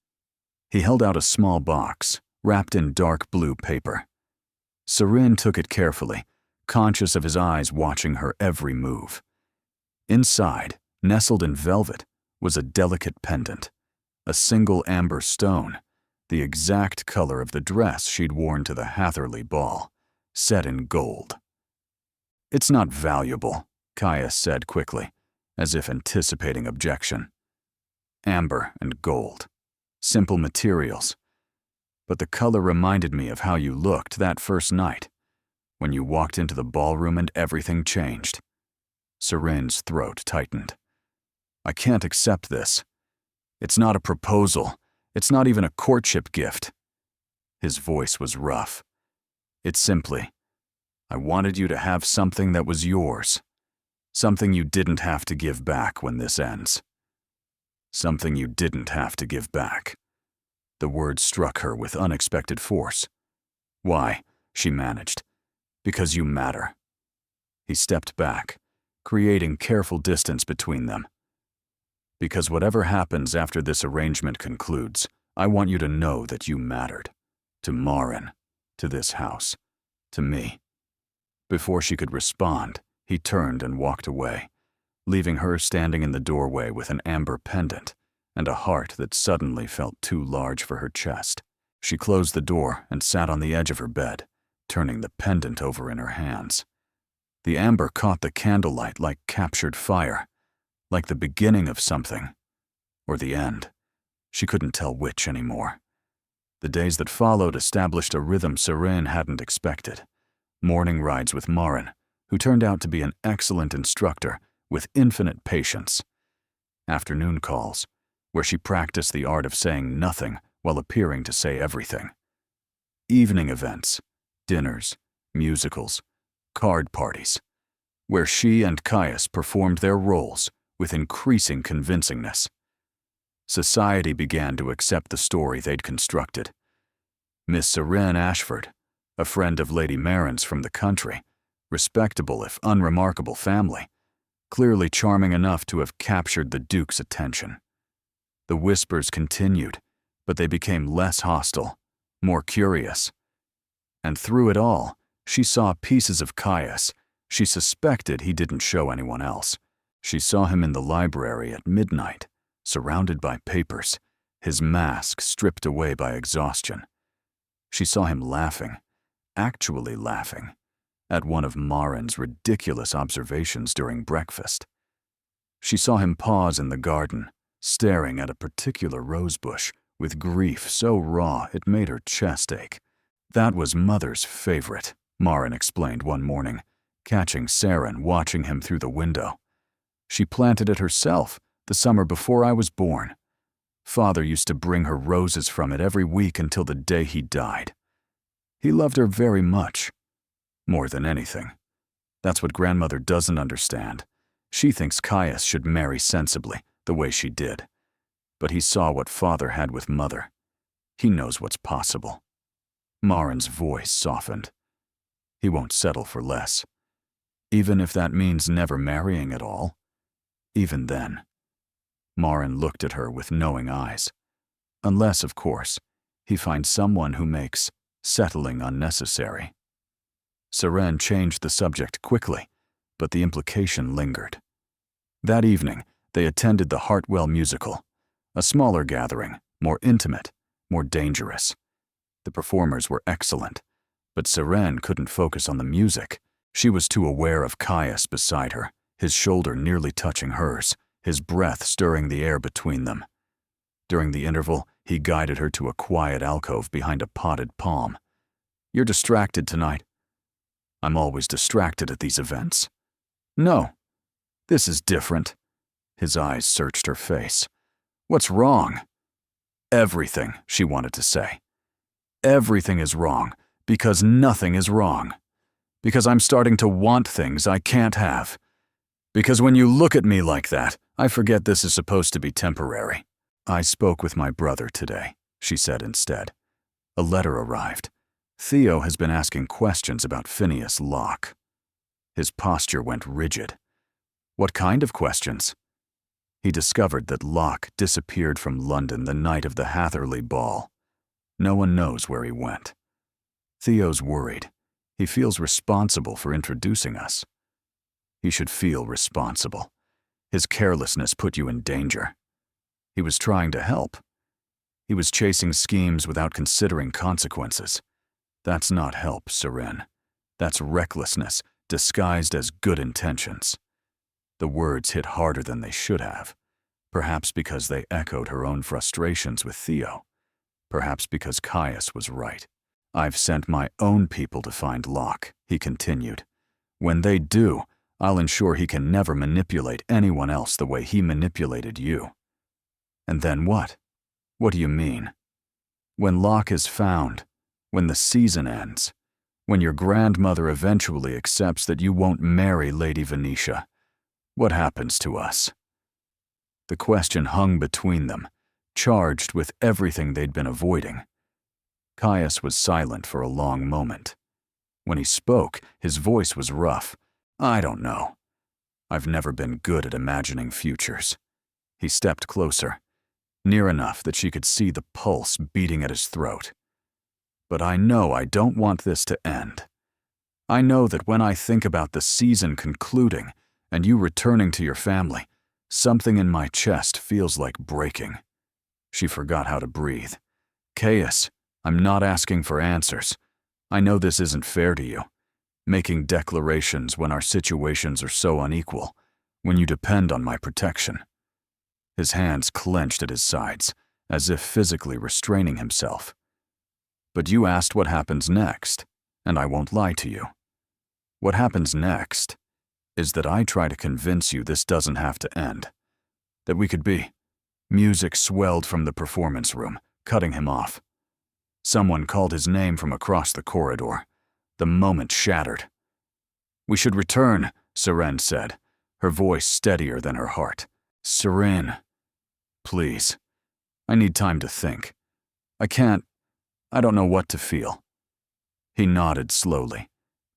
He held out a small box, wrapped in dark blue paper. Serene took it carefully, conscious of his eyes watching her every move. Inside, nestled in velvet, was a delicate pendant, a single amber stone, the exact color of the dress she'd worn to the Hatherley ball, set in gold. "It's not valuable," Caius said quickly, as if anticipating objection. "Amber and gold. Simple materials. But the color reminded me of how you looked that first night, when you walked into the ballroom and everything changed." Serene's throat tightened. "I can't accept this. It's not a proposal. It's not even a courtship gift." His voice was rough. "It's simply, I wanted you to have something that was yours. Something you didn't have to give back when this ends. Something you didn't have to give back." The word struck her with unexpected force. "Why?" she managed. "Because you matter." He stepped back, creating careful distance between them. "Because whatever happens after this arrangement concludes, I want you to know that you mattered. To Marin, to this house, to me." Before she could respond, he turned and walked away, leaving her standing in the doorway with an amber pendant and a heart that suddenly felt too large for her chest. She closed the door and sat on the edge of her bed, turning the pendant over in her hands. The amber caught the candlelight like captured fire, like the beginning of something, or the end. She couldn't tell which anymore. The days that followed established a rhythm Serene hadn't expected. Morning rides with Marin, who turned out to be an excellent instructor with infinite patience. Afternoon calls, where she practiced the art of saying nothing while appearing to say everything. Evening events, dinners, musicals, card parties, where she and Caius performed their roles with increasing convincingness. Society began to accept the story they'd constructed. Miss Serene Ashford, a friend of Lady Marin's from the country, respectable if unremarkable family, clearly charming enough to have captured the Duke's attention. The whispers continued, but they became less hostile, more curious. And through it all, she saw pieces of Caius she suspected he didn't show anyone else. She saw him in the library at midnight, surrounded by papers, his mask stripped away by exhaustion. She saw him laughing, actually laughing, at one of Marin's ridiculous observations during breakfast. She saw him pause in the garden, staring at a particular rosebush with grief so raw it made her chest ache. "That was Mother's favorite," Marin explained one morning, catching Saren watching him through the window. "She planted it herself the summer before I was born. Father used to bring her roses from it every week until the day he died. He loved her very much, more than anything. That's what Grandmother doesn't understand. She thinks Caius should marry sensibly, the way she did. But he saw what Father had with Mother. He knows what's possible. Marin's voice softened. He won't settle for less. Even if that means never marrying at all. Even then. Marin looked at her with knowing eyes. Unless, of course, he finds someone who makes settling unnecessary. Seren changed the subject quickly, but the implication lingered. That evening, they attended the Hartwell musical, a smaller gathering, more intimate, more dangerous. The performers were excellent, but Seren couldn't focus on the music. She was too aware of Caius beside her, his shoulder nearly touching hers, his breath stirring the air between them. During the interval, he guided her to a quiet alcove behind a potted palm. "You're distracted tonight." "I'm always distracted at these events." "No, this is different." His eyes searched her face. "What's wrong?" "Everything," she wanted to say. "Everything is wrong, because nothing is wrong. Because I'm starting to want things I can't have. Because when you look at me like that, I forget this is supposed to be temporary." "I spoke with my brother today," she said instead. "A letter arrived. Theo has been asking questions about Phineas Locke." His posture went rigid. "What kind of questions?" He discovered that Locke disappeared from London the night of the Hatherley ball. No one knows where he went. Theo's worried. He feels responsible for introducing us. He should feel responsible. His carelessness put you in danger. He was trying to help. He was chasing schemes without considering consequences. That's not help, Seren. That's recklessness disguised as good intentions. The words hit harder than they should have, perhaps because they echoed her own frustrations with Theo, perhaps because Caius was right. "I've sent my own people to find Locke," he continued. "When they do, I'll ensure he can never manipulate anyone else the way he manipulated you." "And then what? What do you mean?" "When Locke is found, when the season ends, when your grandmother eventually accepts that you won't marry Lady Venetia, what happens to us?" The question hung between them, charged with everything they'd been avoiding. Caius was silent for a long moment. When he spoke, his voice was rough. "I don't know. I've never been good at imagining futures." He stepped closer, near enough that she could see the pulse beating at his throat. "But I know I don't want this to end. I know that when I think about the season concluding and you returning to your family, something in my chest feels like breaking." She forgot how to breathe. "Caius, I'm not asking for answers. I know this isn't fair to you. Making declarations when our situations are so unequal, when you depend on my protection." His hands clenched at his sides, as if physically restraining himself. "But you asked what happens next, and I won't lie to you. What happens next is that I try to convince you this doesn't have to end. That we could be." Music swelled from the performance room, cutting him off. Someone called his name from across the corridor. The moment shattered. "We should return," Seren said, her voice steadier than her heart. "Seren, please. I need time to think. I don't know what to feel." He nodded slowly,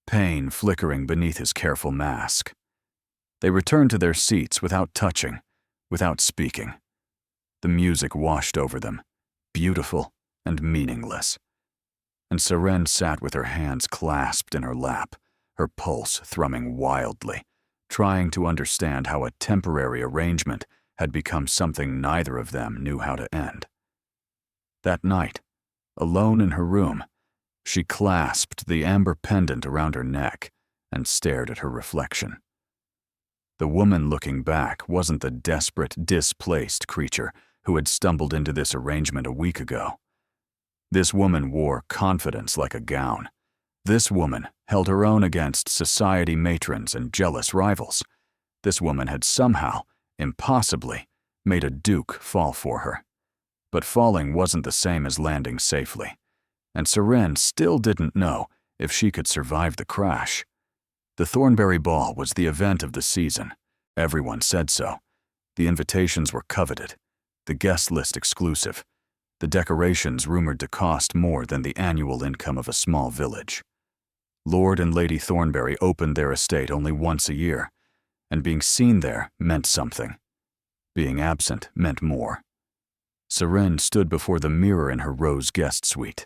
pain flickering beneath his careful mask. They returned to their seats without touching, without speaking. The music washed over them, beautiful and meaningless. And Seren sat with her hands clasped in her lap, her pulse thrumming wildly, trying to understand how a temporary arrangement had become something neither of them knew how to end. That night, alone in her room, she clasped the amber pendant around her neck and stared at her reflection. The woman looking back wasn't the desperate, displaced creature who had stumbled into this arrangement a week ago. This woman wore confidence like a gown. This woman held her own against society matrons and jealous rivals. This woman had somehow, impossibly, made a duke fall for her. But falling wasn't the same as landing safely, and Seren still didn't know if she could survive the crash. The Thornbury Ball was the event of the season. Everyone said so. The invitations were coveted, the guest list exclusive. the decorations rumored to cost more than the annual income of a small village. Lord and Lady Thornberry opened their estate only once a year, and being seen there meant something. Being absent meant more. Seren stood before the mirror in her rose guest suite,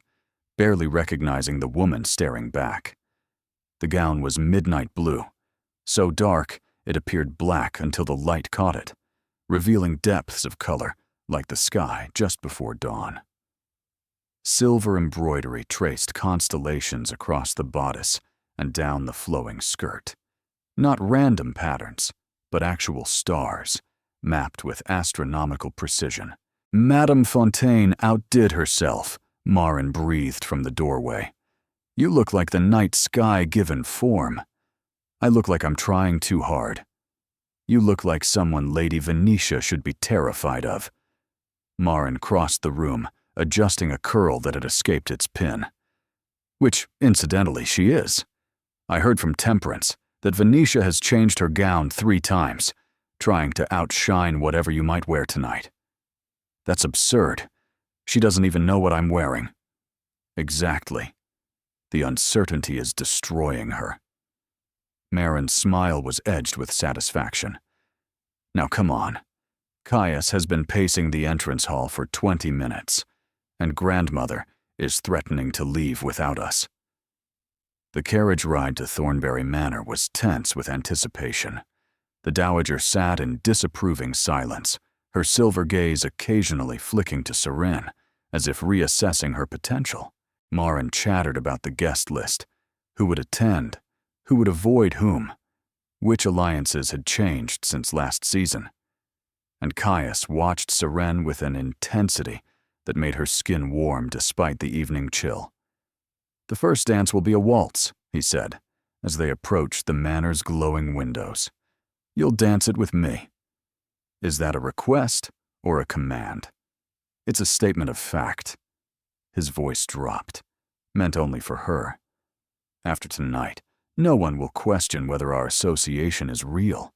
barely recognizing the woman staring back. The gown was midnight blue, so dark it appeared black until the light caught it, revealing depths of color like the sky just before dawn. Silver embroidery traced constellations across the bodice and down the flowing skirt. Not random patterns, but actual stars, mapped with astronomical precision. Madame Fontaine outdid herself, Marin breathed from the doorway. You look like the night sky given form. I look like I'm trying too hard. You look like someone Lady Venetia should be terrified of. Marin crossed the room, adjusting a curl that had escaped its pin. Which, incidentally, she is. I heard from Temperance that Venetia has changed her gown 3 times, trying to outshine whatever you might wear tonight. That's absurd. She doesn't even know what I'm wearing. Exactly. The uncertainty is destroying her. Marin's smile was edged with satisfaction. Now come on. Caius has been pacing the entrance hall for 20 minutes, and Grandmother is threatening to leave without us. The carriage ride to Thornberry Manor was tense with anticipation. The Dowager sat in disapproving silence, her silver gaze occasionally flicking to Seren, as if reassessing her potential. Marin chattered about the guest list, who would attend, who would avoid whom, which alliances had changed since last season. And Caius watched Seren with an intensity that made her skin warm despite the evening chill. The first dance will be a waltz, he said, as they approached the manor's glowing windows. You'll dance it with me. Is that a request or a command? It's a statement of fact. His voice dropped, meant only for her. After tonight, no one will question whether our association is real.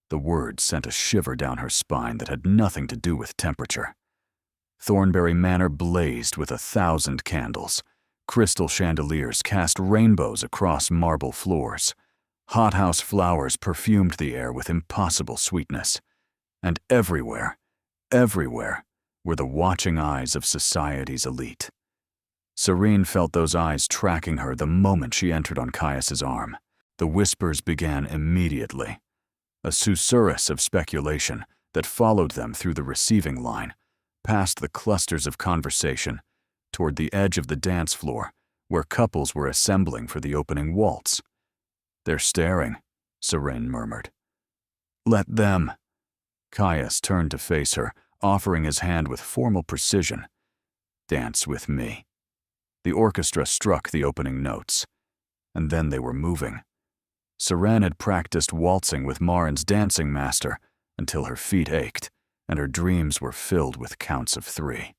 The words sent a shiver down her spine that had nothing to do with temperature. Thornberry Manor blazed with 1,000 candles. Crystal chandeliers cast rainbows across marble floors. Hothouse flowers perfumed the air with impossible sweetness. And everywhere were the watching eyes of society's elite. Serene felt those eyes tracking her the moment she entered on Caius's arm. The whispers began immediately, a susurrus of speculation that followed them through the receiving line, past the clusters of conversation, toward the edge of the dance floor, where couples were assembling for the opening waltz. They're staring, Serene murmured. Let them. Caius turned to face her, offering his hand with formal precision. Dance with me. The orchestra struck the opening notes, and then they were moving. Seren had practiced waltzing with Marin's dancing master until her feet ached, and her dreams were filled with counts of 3.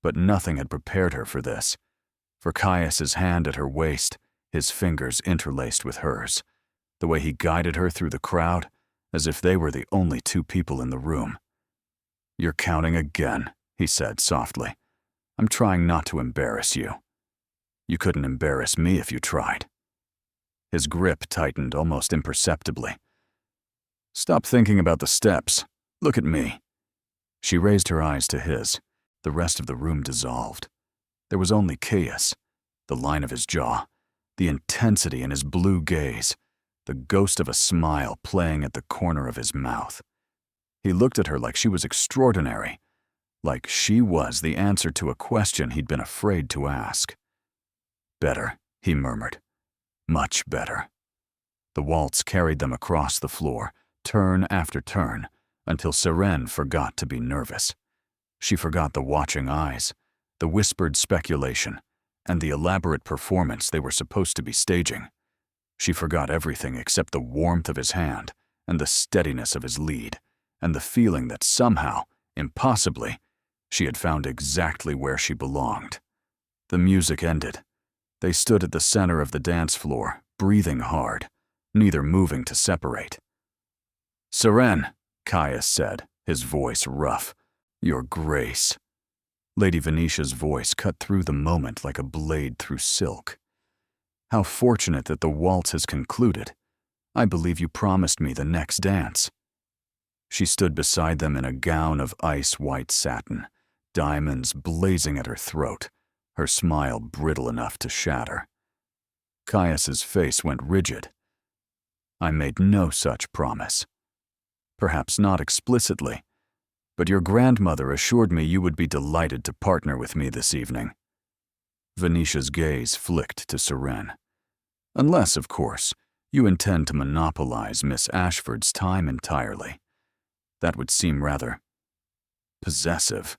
But nothing had prepared her for this, for Caius's hand at her waist, his fingers interlaced with hers, the way he guided her through the crowd, as if they were the only 2 people in the room. You're counting again, he said softly. I'm trying not to embarrass you. You couldn't embarrass me if you tried. His grip tightened almost imperceptibly. Stop thinking about the steps. Look at me. She raised her eyes to his. The rest of the room dissolved. There was only Caius, the line of his jaw, the intensity in his blue gaze, the ghost of a smile playing at the corner of his mouth. He looked at her like she was extraordinary, like she was the answer to a question he'd been afraid to ask. Better, he murmured. Much better. The waltz carried them across the floor, turn after turn, until Seren forgot to be nervous. She forgot the watching eyes, the whispered speculation, and the elaborate performance they were supposed to be staging. She forgot everything except the warmth of his hand, and the steadiness of his lead, and the feeling that somehow, impossibly, she had found exactly where she belonged. The music ended. They stood at the center of the dance floor, breathing hard, neither moving to separate. Seren, Caius said, his voice rough. Your Grace. Lady Venetia's voice cut through the moment like a blade through silk. "How fortunate that the waltz has concluded. I believe you promised me the next dance." She stood beside them in a gown of ice-white satin, diamonds blazing at her throat, her smile brittle enough to shatter. Caius's face went rigid. "I made no such promise. Perhaps not explicitly, but your grandmother assured me you would be delighted to partner with me this evening." Venetia's gaze flicked to Seren. "Unless, of course, you intend to monopolize Miss Ashford's time entirely. That would seem rather possessive."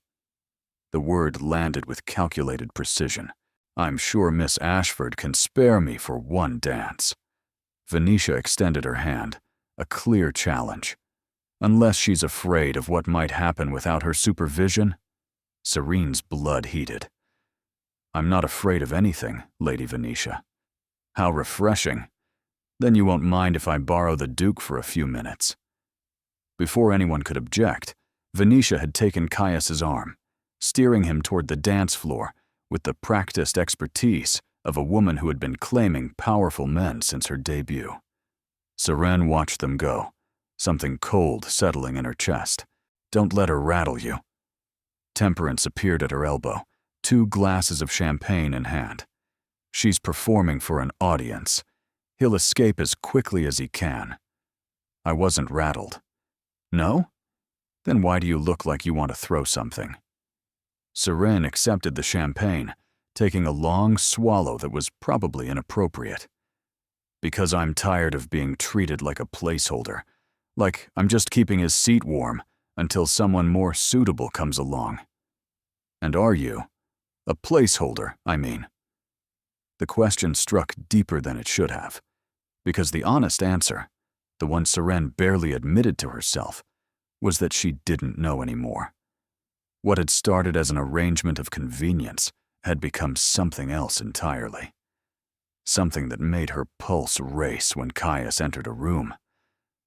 The word landed with calculated precision. "I'm sure Miss Ashford can spare me for one dance." Venetia extended her hand, a clear challenge. "Unless she's afraid of what might happen without her supervision?" Serene's blood heated. "I'm not afraid of anything, Lady Venetia." "How refreshing. Then you won't mind if I borrow the Duke for a few minutes." Before anyone could object, Venetia had taken Caius's arm, steering him toward the dance floor with the practiced expertise of a woman who had been claiming powerful men since her debut. Seren watched them go, something cold settling in her chest. "Don't let her rattle you." Temperance appeared at her elbow, 2 glasses of champagne in hand. "She's performing for an audience. He'll escape as quickly as he can." I wasn't rattled. "No? Then why do you look like you want to throw something?" Seren accepted the champagne, taking a long swallow that was probably inappropriate. "Because I'm tired of being treated like a placeholder, like I'm just keeping his seat warm until someone more suitable comes along." "And are you? A placeholder, I mean." The question struck deeper than it should have, because the honest answer, the one Seren barely admitted to herself, was that she didn't know anymore. What had started as an arrangement of convenience had become something else entirely. Something that made her pulse race when Caius entered a room.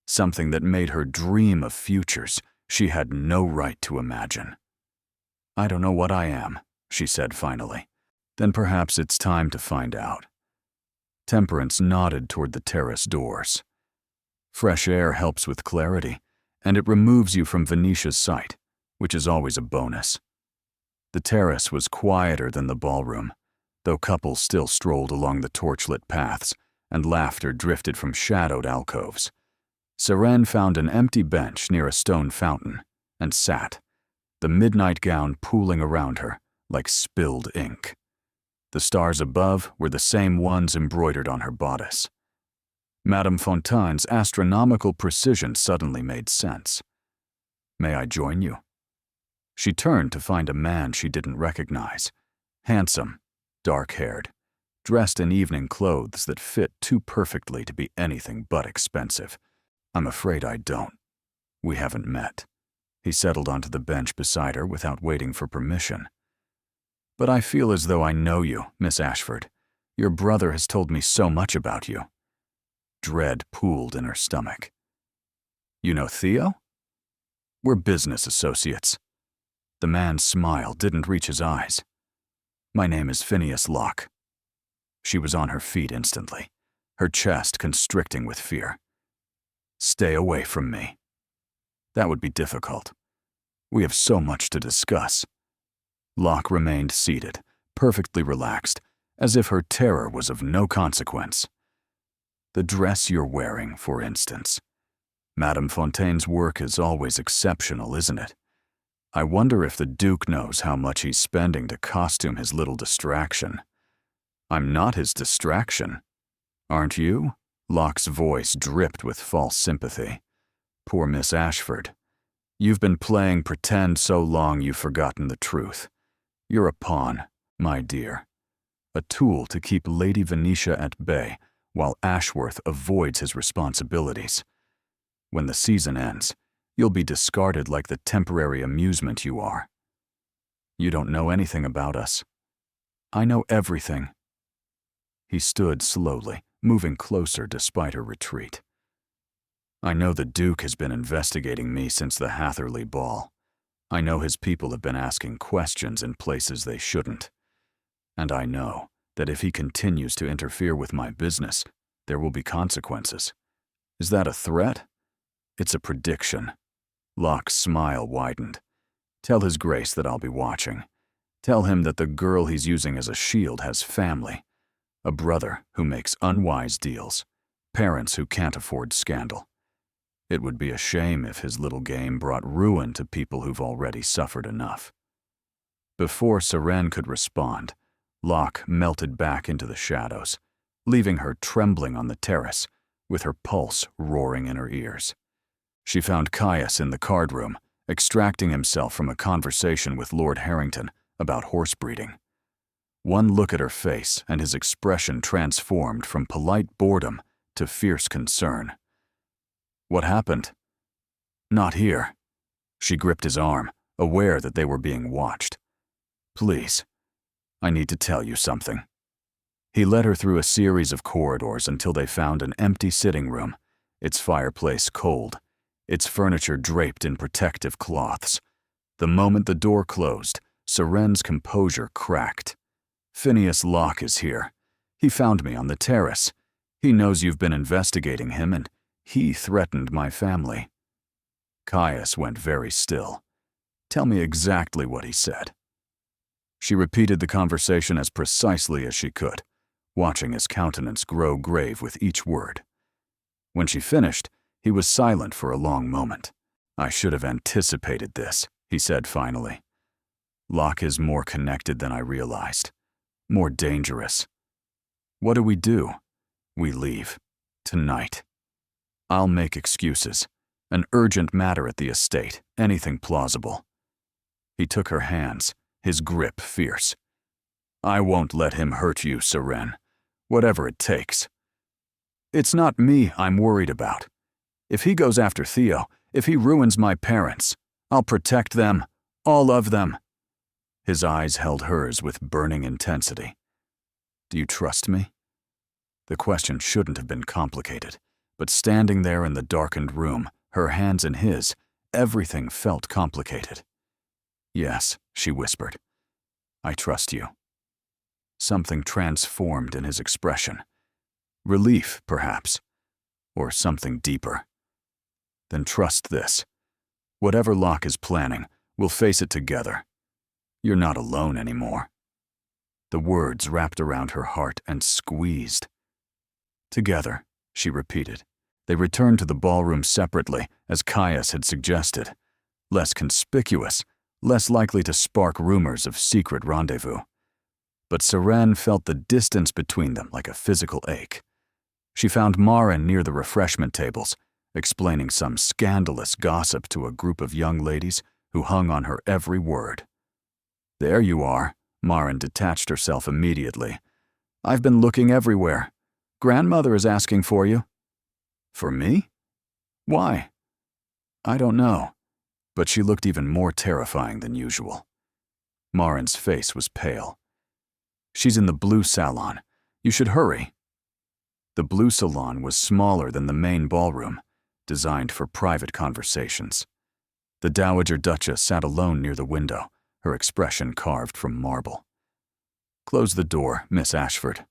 Something that made her dream of futures she had no right to imagine. "I don't know what I am," she said finally. "Then perhaps it's time to find out." Temperance nodded toward the terrace doors. "Fresh air helps with clarity, and it removes you from Venetia's sight, which is always a bonus." The terrace was quieter than the ballroom, though couples still strolled along the torchlit paths, and laughter drifted from shadowed alcoves. Seren found an empty bench near a stone fountain, and sat, the midnight gown pooling around her like spilled ink. The stars above were the same ones embroidered on her bodice. Madame Fontaine's astronomical precision suddenly made sense. "May I join you?" She turned to find a man she didn't recognize. Handsome, dark-haired, dressed in evening clothes that fit too perfectly to be anything but expensive. "I'm afraid I don't. We haven't met." He settled onto the bench beside her without waiting for permission. "But I feel as though I know you, Miss Ashford. Your brother has told me so much about you." Dread pooled in her stomach. "You know Theo?" "We're business associates." The man's smile didn't reach his eyes. "My name is Phineas Locke." She was on her feet instantly, her chest constricting with fear. "Stay away from me." "That would be difficult. We have so much to discuss." Locke remained seated, perfectly relaxed, as if her terror was of no consequence. "The dress you're wearing, for instance. Madame Fontaine's work is always exceptional, isn't it? I wonder if the Duke knows how much he's spending to costume his little distraction." "I'm not his distraction. Aren't you?" Locke's voice dripped with false sympathy. "Poor Miss Ashford. You've been playing pretend so long you've forgotten the truth. You're a pawn, my dear. A tool to keep Lady Venetia at bay while Ashworth avoids his responsibilities. When the season ends, you'll be discarded like the temporary amusement you are." "You don't know anything about us." "I know everything." He stood slowly, moving closer despite her retreat. "I know the Duke has been investigating me since the Hatherley ball. I know his people have been asking questions in places they shouldn't. And I know that if he continues to interfere with my business, there will be consequences. Is that a threat? It's a prediction. Locke's smile widened. Tell His Grace that I'll be watching. Tell him that the girl he's using as a shield has family, a brother who makes unwise deals, parents who can't afford scandal. It would be a shame if his little game brought ruin to people who've already suffered enough. Before Seren could respond, Locke melted back into the shadows, leaving her trembling on the terrace, with her pulse roaring in her ears. She found Caius in the card room, extracting himself from a conversation with Lord Harrington about horse breeding. One look at her face and his expression transformed from polite boredom to fierce concern. What happened? Not here. She gripped his arm, aware that they were being watched. Please, I need to tell you something. He led her through a series of corridors until they found an empty sitting room, its fireplace cold, its furniture draped in protective cloths. The moment the door closed, Seren's composure cracked. Phineas Locke is here. He found me on the terrace. He knows you've been investigating him, and he threatened my family. Caius went very still. Tell me exactly what he said. She repeated the conversation as precisely as she could, watching his countenance grow grave with each word. When she finished, he was silent for a long moment. I should have anticipated this, he said finally. Locke is more connected than I realized. More dangerous. What do? We leave. Tonight. I'll make excuses. An urgent matter at the estate. Anything plausible. He took her hands, his grip fierce. I won't let him hurt you, Seren. Whatever it takes. It's not me I'm worried about. If he goes after Theo, if he ruins my parents, I'll protect them, all of them. His eyes held hers with burning intensity. Do you trust me? The question shouldn't have been complicated, but standing there in the darkened room, her hands in his, everything felt complicated. Yes, she whispered. I trust you. Something transformed in his expression. Relief, perhaps, or something deeper. Then trust this. Whatever Locke is planning, we'll face it together. You're not alone anymore. The words wrapped around her heart and squeezed. Together, she repeated. They returned to the ballroom separately, as Caius had suggested. Less conspicuous, less likely to spark rumors of secret rendezvous. But Seren felt the distance between them like a physical ache. She found Marin near the refreshment tables, explaining some scandalous gossip to a group of young ladies who hung on her every word. There you are, Marin detached herself immediately. I've been looking everywhere. Grandmother is asking for you. For me? Why? I don't know, but she looked even more terrifying than usual. Marin's face was pale. She's in the blue salon. You should hurry. The blue salon was smaller than the main ballroom, designed for private conversations. The Dowager Duchess sat alone near the window, her expression carved from marble. Close the door, Miss Ashford.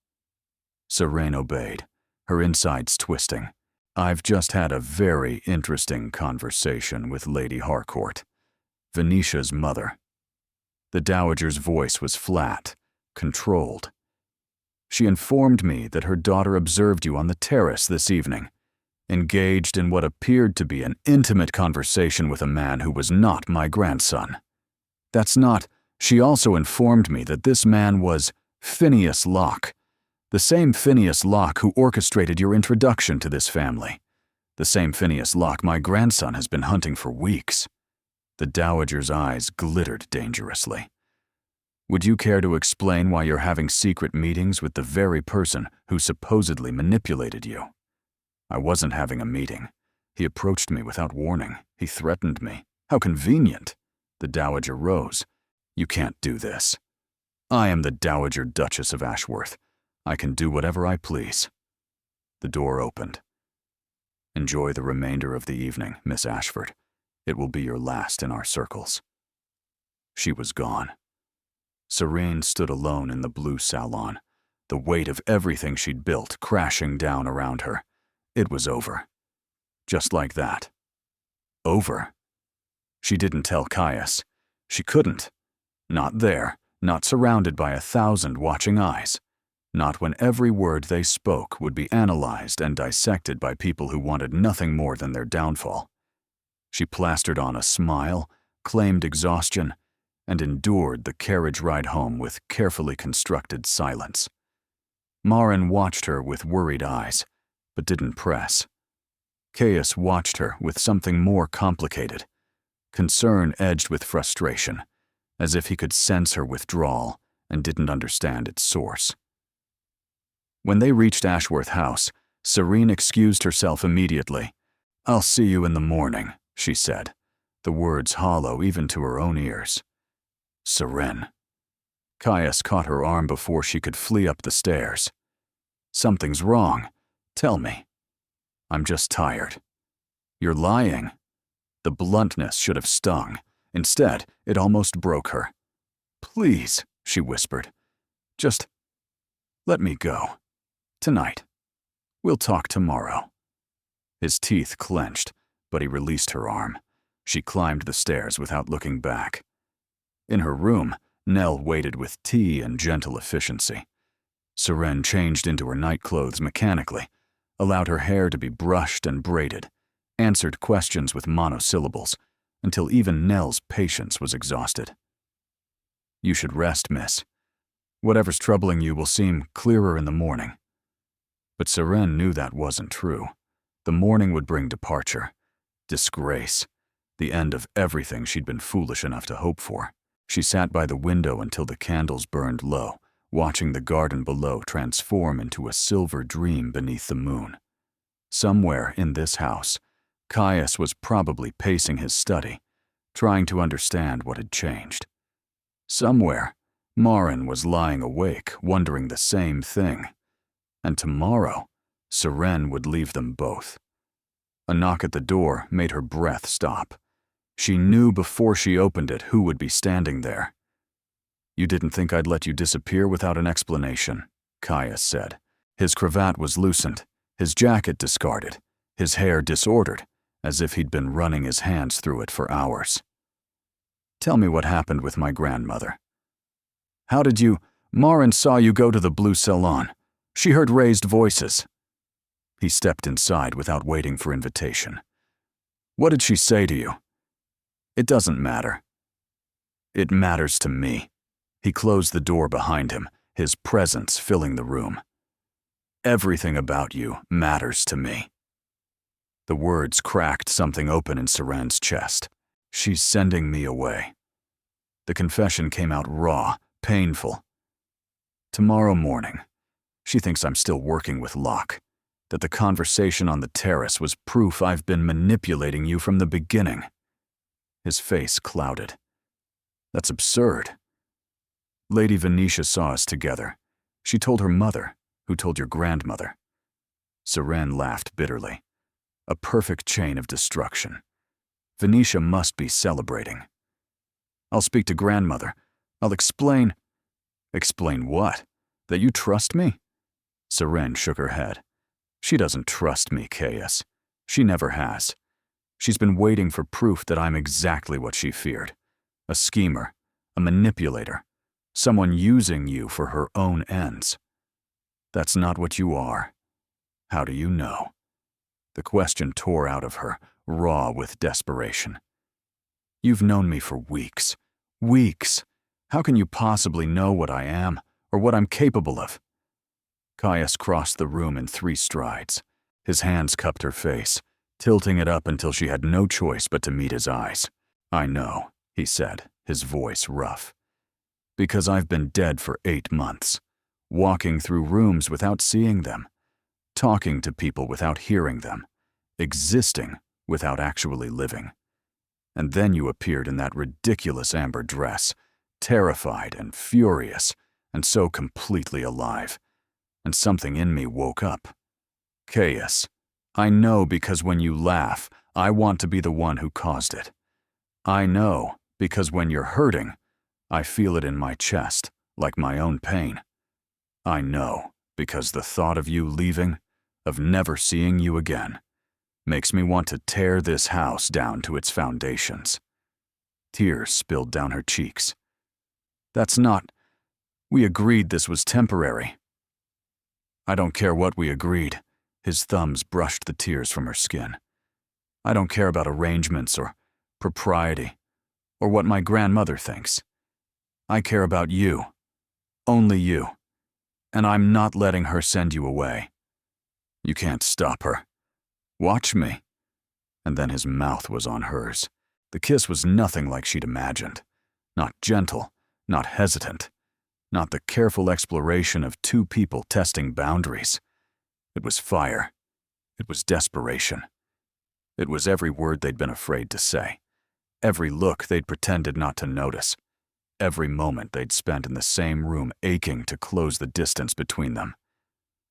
Seren obeyed, her insides twisting. I've just had a very interesting conversation with Lady Harcourt, Venetia's mother. The Dowager's voice was flat, controlled. She informed me that her daughter observed you on the terrace this evening, engaged in what appeared to be an intimate conversation with a man who was not my grandson. That's not. She also informed me that this man was Phineas Locke, the same Phineas Locke who orchestrated your introduction to this family, the same Phineas Locke my grandson has been hunting for weeks. The Dowager's eyes glittered dangerously. Would you care to explain why you're having secret meetings with the very person who supposedly manipulated you? I wasn't having a meeting. He approached me without warning. He threatened me. How convenient. The Dowager rose. You can't do this. I am the Dowager Duchess of Ashworth. I can do whatever I please. The door opened. Enjoy the remainder of the evening, Miss Ashford. It will be your last in our circles. She was gone. Serene stood alone in the blue salon, the weight of everything she'd built crashing down around her. It was over. Just like that. Over. She didn't tell Caius. She couldn't. Not there, not surrounded by 1,000 watching eyes. Not when every word they spoke would be analyzed and dissected by people who wanted nothing more than their downfall. She plastered on a smile, claimed exhaustion, and endured the carriage ride home with carefully constructed silence. Marin watched her with worried eyes, but didn't press. Caius watched her with something more complicated. Concern edged with frustration, as if he could sense her withdrawal and didn't understand its source. When they reached Ashworth House, Serene excused herself immediately. "I'll see you in the morning," she said, the words hollow even to her own ears. Serene. Caius caught her arm before she could flee up the stairs. "Something's wrong. Tell me." "I'm just tired." "You're lying." The bluntness should have stung. Instead, it almost broke her. "Please," she whispered. "Just let me go. Tonight. We'll talk tomorrow." His teeth clenched, but he released her arm. She climbed the stairs without looking back. In her room, Nell waited with tea and gentle efficiency. Serene changed into her nightclothes mechanically, allowed her hair to be brushed and braided, answered questions with monosyllables, until even Nell's patience was exhausted. "You should rest, miss. Whatever's troubling you will seem clearer in the morning." But Serene knew that wasn't true. The morning would bring departure, disgrace, the end of everything she'd been foolish enough to hope for. She sat by the window until the candles burned low, watching the garden below transform into a silver dream beneath the moon. Somewhere in this house, Caius was probably pacing his study, trying to understand what had changed. Somewhere, Marin was lying awake, wondering the same thing. And tomorrow, Serene would leave them both. A knock at the door made her breath stop. She knew before she opened it who would be standing there. "You didn't think I'd let you disappear without an explanation," Caius said. His cravat was loosened, his jacket discarded, his hair disordered, as if he'd been running his hands through it for hours. "Tell me what happened with my grandmother." "How did you— Marin saw you go to the blue salon. She heard raised voices." He stepped inside without waiting for invitation. "What did she say to you?" "It doesn't matter." "It matters to me." He closed the door behind him, his presence filling the room. "Everything about you matters to me." The words cracked something open in Serene's chest. "She's sending me away." The confession came out raw, painful. "Tomorrow morning. She thinks I'm still working with Locke, that the conversation on the terrace was proof I've been manipulating you from the beginning." His face clouded. "That's absurd." "Lady Venetia saw us together. She told her mother, who told your grandmother." Serene laughed bitterly. A perfect chain of destruction. Venetia must be celebrating. "I'll speak to grandmother. I'll explain." "Explain what? That you trust me?" Serene shook her head. "She doesn't trust me, Caius. She never has. She's been waiting for proof that I'm exactly what she feared. A schemer, a manipulator, someone using you for her own ends. That's not what you are. How do you know?" The question tore out of her, raw with desperation. "You've known me for weeks. Weeks. How can you possibly know what I am, or what I'm capable of?" Caius crossed the room in 3 strides. His hands cupped her face, tilting it up until she had no choice but to meet his eyes. "I know," he said, his voice rough. "Because I've been dead for 8 months, walking through rooms without seeing them, talking to people without hearing them, existing without actually living. And then you appeared in that ridiculous amber dress, terrified and furious, and so completely alive. And something in me woke up. Caius, I know because when you laugh, I want to be the one who caused it. I know Because when you're hurting, I feel it in my chest, like my own pain. I know, because the thought of you leaving, of never seeing you again, makes me want to tear this house down to its foundations. Tears spilled down her cheeks. That's not... We agreed this was temporary. I don't care what we agreed. His thumbs brushed the tears from her skin. I don't care about arrangements or propriety or what my grandmother thinks. I care about you. Only you. And I'm not letting her send you away. You can't stop her. Watch me. And then his mouth was on hers. The kiss was nothing like she'd imagined. Not gentle, not hesitant, not the careful exploration of two people testing boundaries. It was fire. It was desperation. It was every word they'd been afraid to say, every look they'd pretended not to notice, every moment they'd spent in the same room aching to close the distance between them.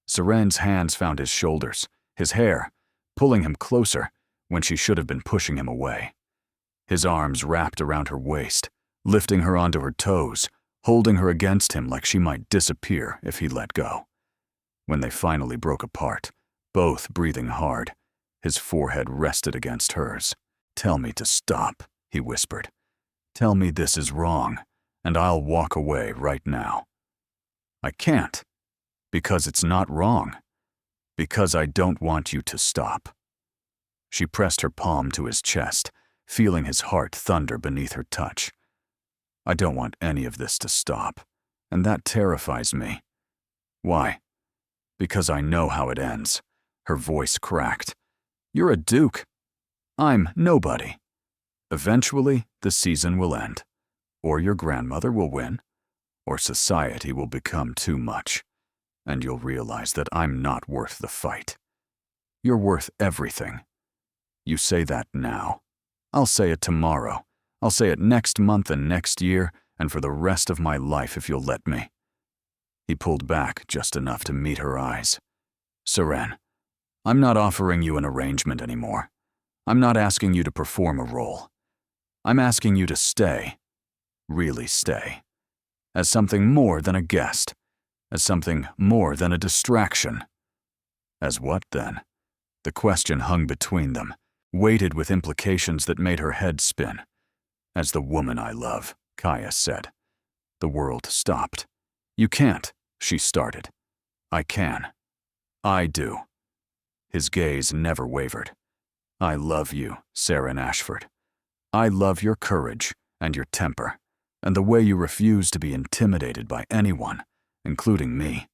Seren's hands found his shoulders, his hair, pulling him closer when she should have been pushing him away. His arms wrapped around her waist, lifting her onto her toes, holding her against him like she might disappear if he let go. When they finally broke apart, both breathing hard, his forehead rested against hers. "Tell me to stop," he whispered. "Tell me this is wrong, and I'll walk away right now." "I can't, because it's not wrong, because I don't want you to stop." She pressed her palm to his chest, feeling his heart thunder beneath her touch. "I don't want any of this to stop, and that terrifies me." "Why?" "Because I know how it ends." Her voice cracked. "You're a duke. I'm nobody. Eventually, the season will end, or your grandmother will win, or society will become too much, and you'll realize that I'm not worth the fight. You're worth everything. You say that now. I'll say it tomorrow. I'll say it next month and next year, and for the rest of my life if you'll let me." He pulled back just enough to meet her eyes. "Seren, I'm not offering you an arrangement anymore. I'm not asking you to perform a role. I'm asking you to stay, really stay, as something more than a guest, as something more than a distraction." As what then? The question hung between them, weighted with implications that made her head spin. "As the woman I love," Caius said. The world stopped. "You can't," she started. "I can. I do." His gaze never wavered. "I love you, Seren Ashford. I love your courage and your temper, and the way you refuse to be intimidated by anyone, including me.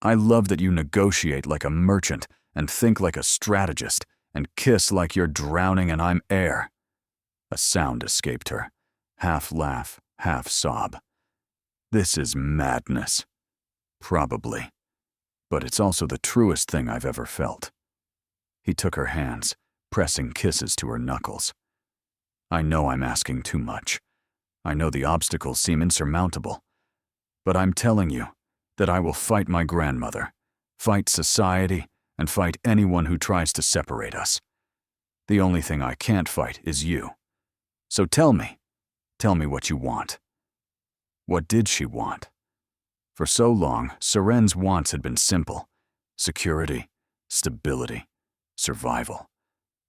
I love that you negotiate like a merchant and think like a strategist and kiss like you're drowning and I'm air." A sound escaped her, half laugh, half sob. "This is madness." "Probably. But it's also the truest thing I've ever felt." He took her hands, pressing kisses to her knuckles. "I know I'm asking too much. I know the obstacles seem insurmountable. But I'm telling you that I will fight my grandmother, fight society, and fight anyone who tries to separate us. The only thing I can't fight is you. So tell me what you want." What did she want? For so long, Seren's wants had been simple: security, stability, survival.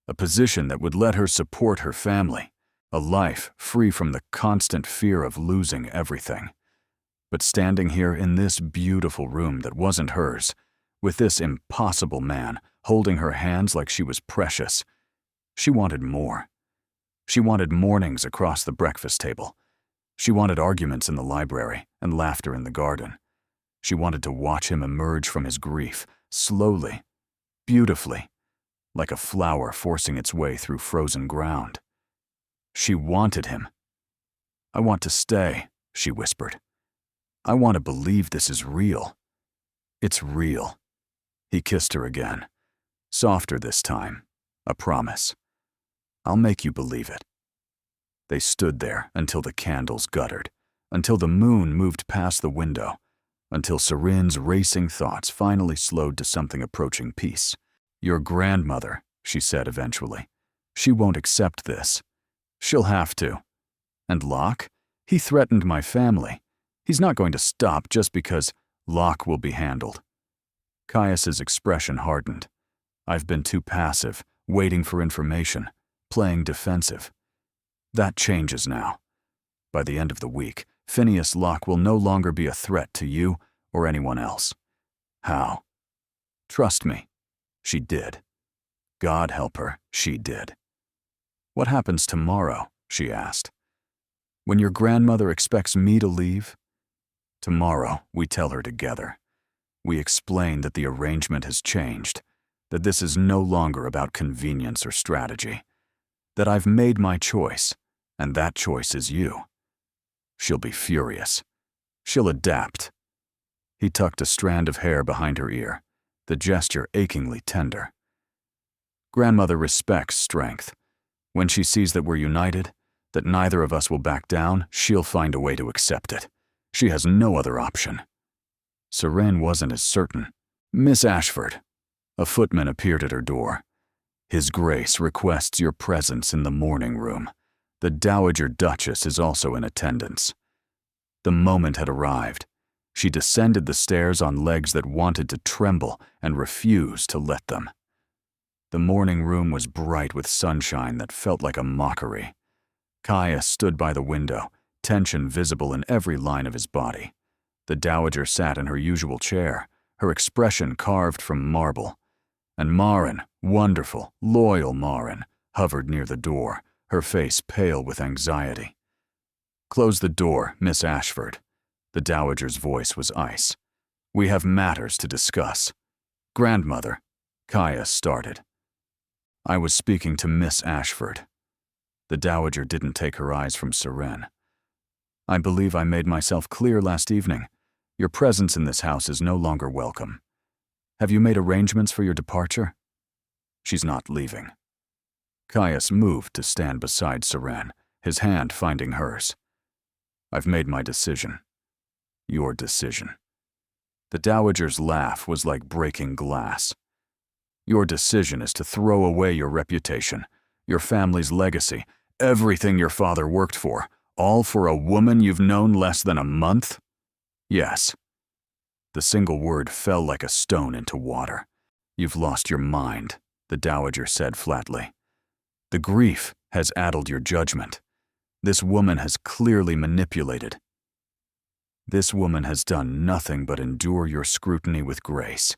A position that would let her support her family, a life free from the constant fear of losing everything. But standing here in this beautiful room that wasn't hers, with this impossible man holding her hands like she was precious, she wanted more. She wanted mornings across the breakfast table. She wanted arguments in the library and laughter in the garden. She wanted to watch him emerge from his grief, slowly, beautifully, like a flower forcing its way through frozen ground. She wanted him. "I want to stay," she whispered. "I want to believe this is real. It's real." He kissed her again, softer this time, a promise. "I'll make you believe it." They stood there until the candles guttered, until the moon moved past the window, until Seren's racing thoughts finally slowed to something approaching peace. "Your grandmother," she said eventually. "She won't accept this. She'll have to. And Locke? He threatened my family. He's not going to stop just because Locke will be handled. Caius's expression hardened. I've been too passive, waiting for information, playing defensive. That changes now. By the end of the week, Phineas Locke will no longer be a threat to you or anyone else. How? Trust me. She did. God help her, she did. What happens tomorrow? She asked. When your grandmother expects me to leave? Tomorrow, we tell her together. We explain that the arrangement has changed, that this is no longer about convenience or strategy, that I've made my choice, and that choice is you. She'll be furious. She'll adapt. He tucked a strand of hair behind her ear, the gesture achingly tender. Grandmother respects strength. When she sees that we're united, that neither of us will back down, she'll find a way to accept it. She has no other option. Seren wasn't as certain. Miss Ashford. A footman appeared at her door. His Grace requests your presence in the morning room. The Dowager Duchess is also in attendance. The moment had arrived. She descended the stairs on legs that wanted to tremble and refused to let them. The morning room was bright with sunshine that felt like a mockery. Caius stood by the window, tension visible in every line of his body. The Dowager sat in her usual chair, her expression carved from marble. And Marin, wonderful, loyal Marin, hovered near the door, her face pale with anxiety. Close the door, Miss Ashford. The Dowager's voice was ice. We have matters to discuss. Grandmother, Caius started. I was speaking to Miss Ashford. The Dowager didn't take her eyes from Seren. I believe I made myself clear last evening. Your presence in this house is no longer welcome. Have you made arrangements for your departure? She's not leaving. Caius moved to stand beside Seren, his hand finding hers. I've made my decision. Your decision. The Dowager's laugh was like breaking glass. Your decision is to throw away your reputation, your family's legacy, everything your father worked for, all for a woman you've known less than a month? Yes. The single word fell like a stone into water. You've lost your mind, the Dowager said flatly. The grief has addled your judgment. This woman has clearly manipulated. This woman has done nothing but endure your scrutiny with grace,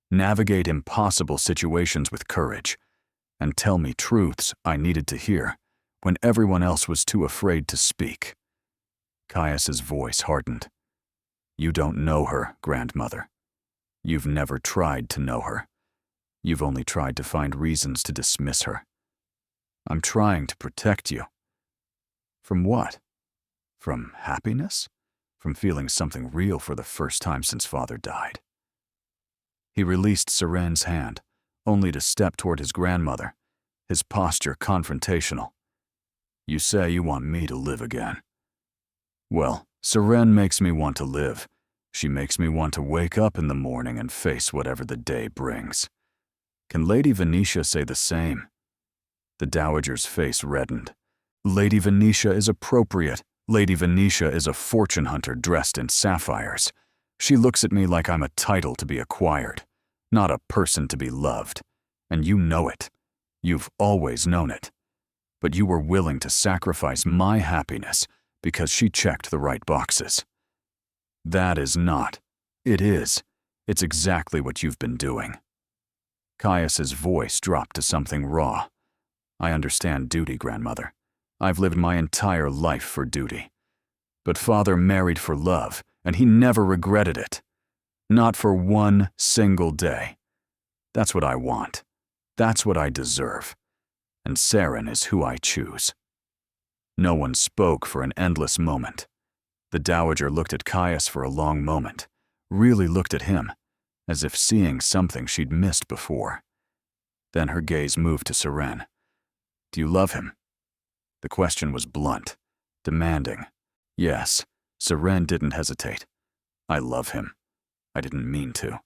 navigate impossible situations with courage, and tell me truths I needed to hear when everyone else was too afraid to speak. Caius's voice hardened. You don't know her, grandmother. You've never tried to know her. You've only tried to find reasons to dismiss her. I'm trying to protect you. From what? From happiness? From feeling something real for the first time since Father died. He released Seren's hand, only to step toward his grandmother, his posture confrontational. You say you want me to live again. Well, Seren makes me want to live. She makes me want to wake up in the morning and face whatever the day brings. Can Lady Venetia say the same? The Dowager's face reddened. Lady Venetia is appropriate. Lady Venetia is a fortune hunter dressed in sapphires. She looks at me like I'm a title to be acquired, not a person to be loved. And you know it. You've always known it. But you were willing to sacrifice my happiness because she checked the right boxes. That is not. It is. It's exactly what you've been doing. Caius's voice dropped to something raw. I understand duty, grandmother. I've lived my entire life for duty. But Father married for love, and he never regretted it. Not for one single day. That's what I want. That's what I deserve. And Seren is who I choose. No one spoke for an endless moment. The Dowager looked at Caius for a long moment, really looked at him, as if seeing something she'd missed before. Then her gaze moved to Seren. Do you love him? The question was blunt, demanding. Yes, Seren didn't hesitate. I love him. I didn't mean to.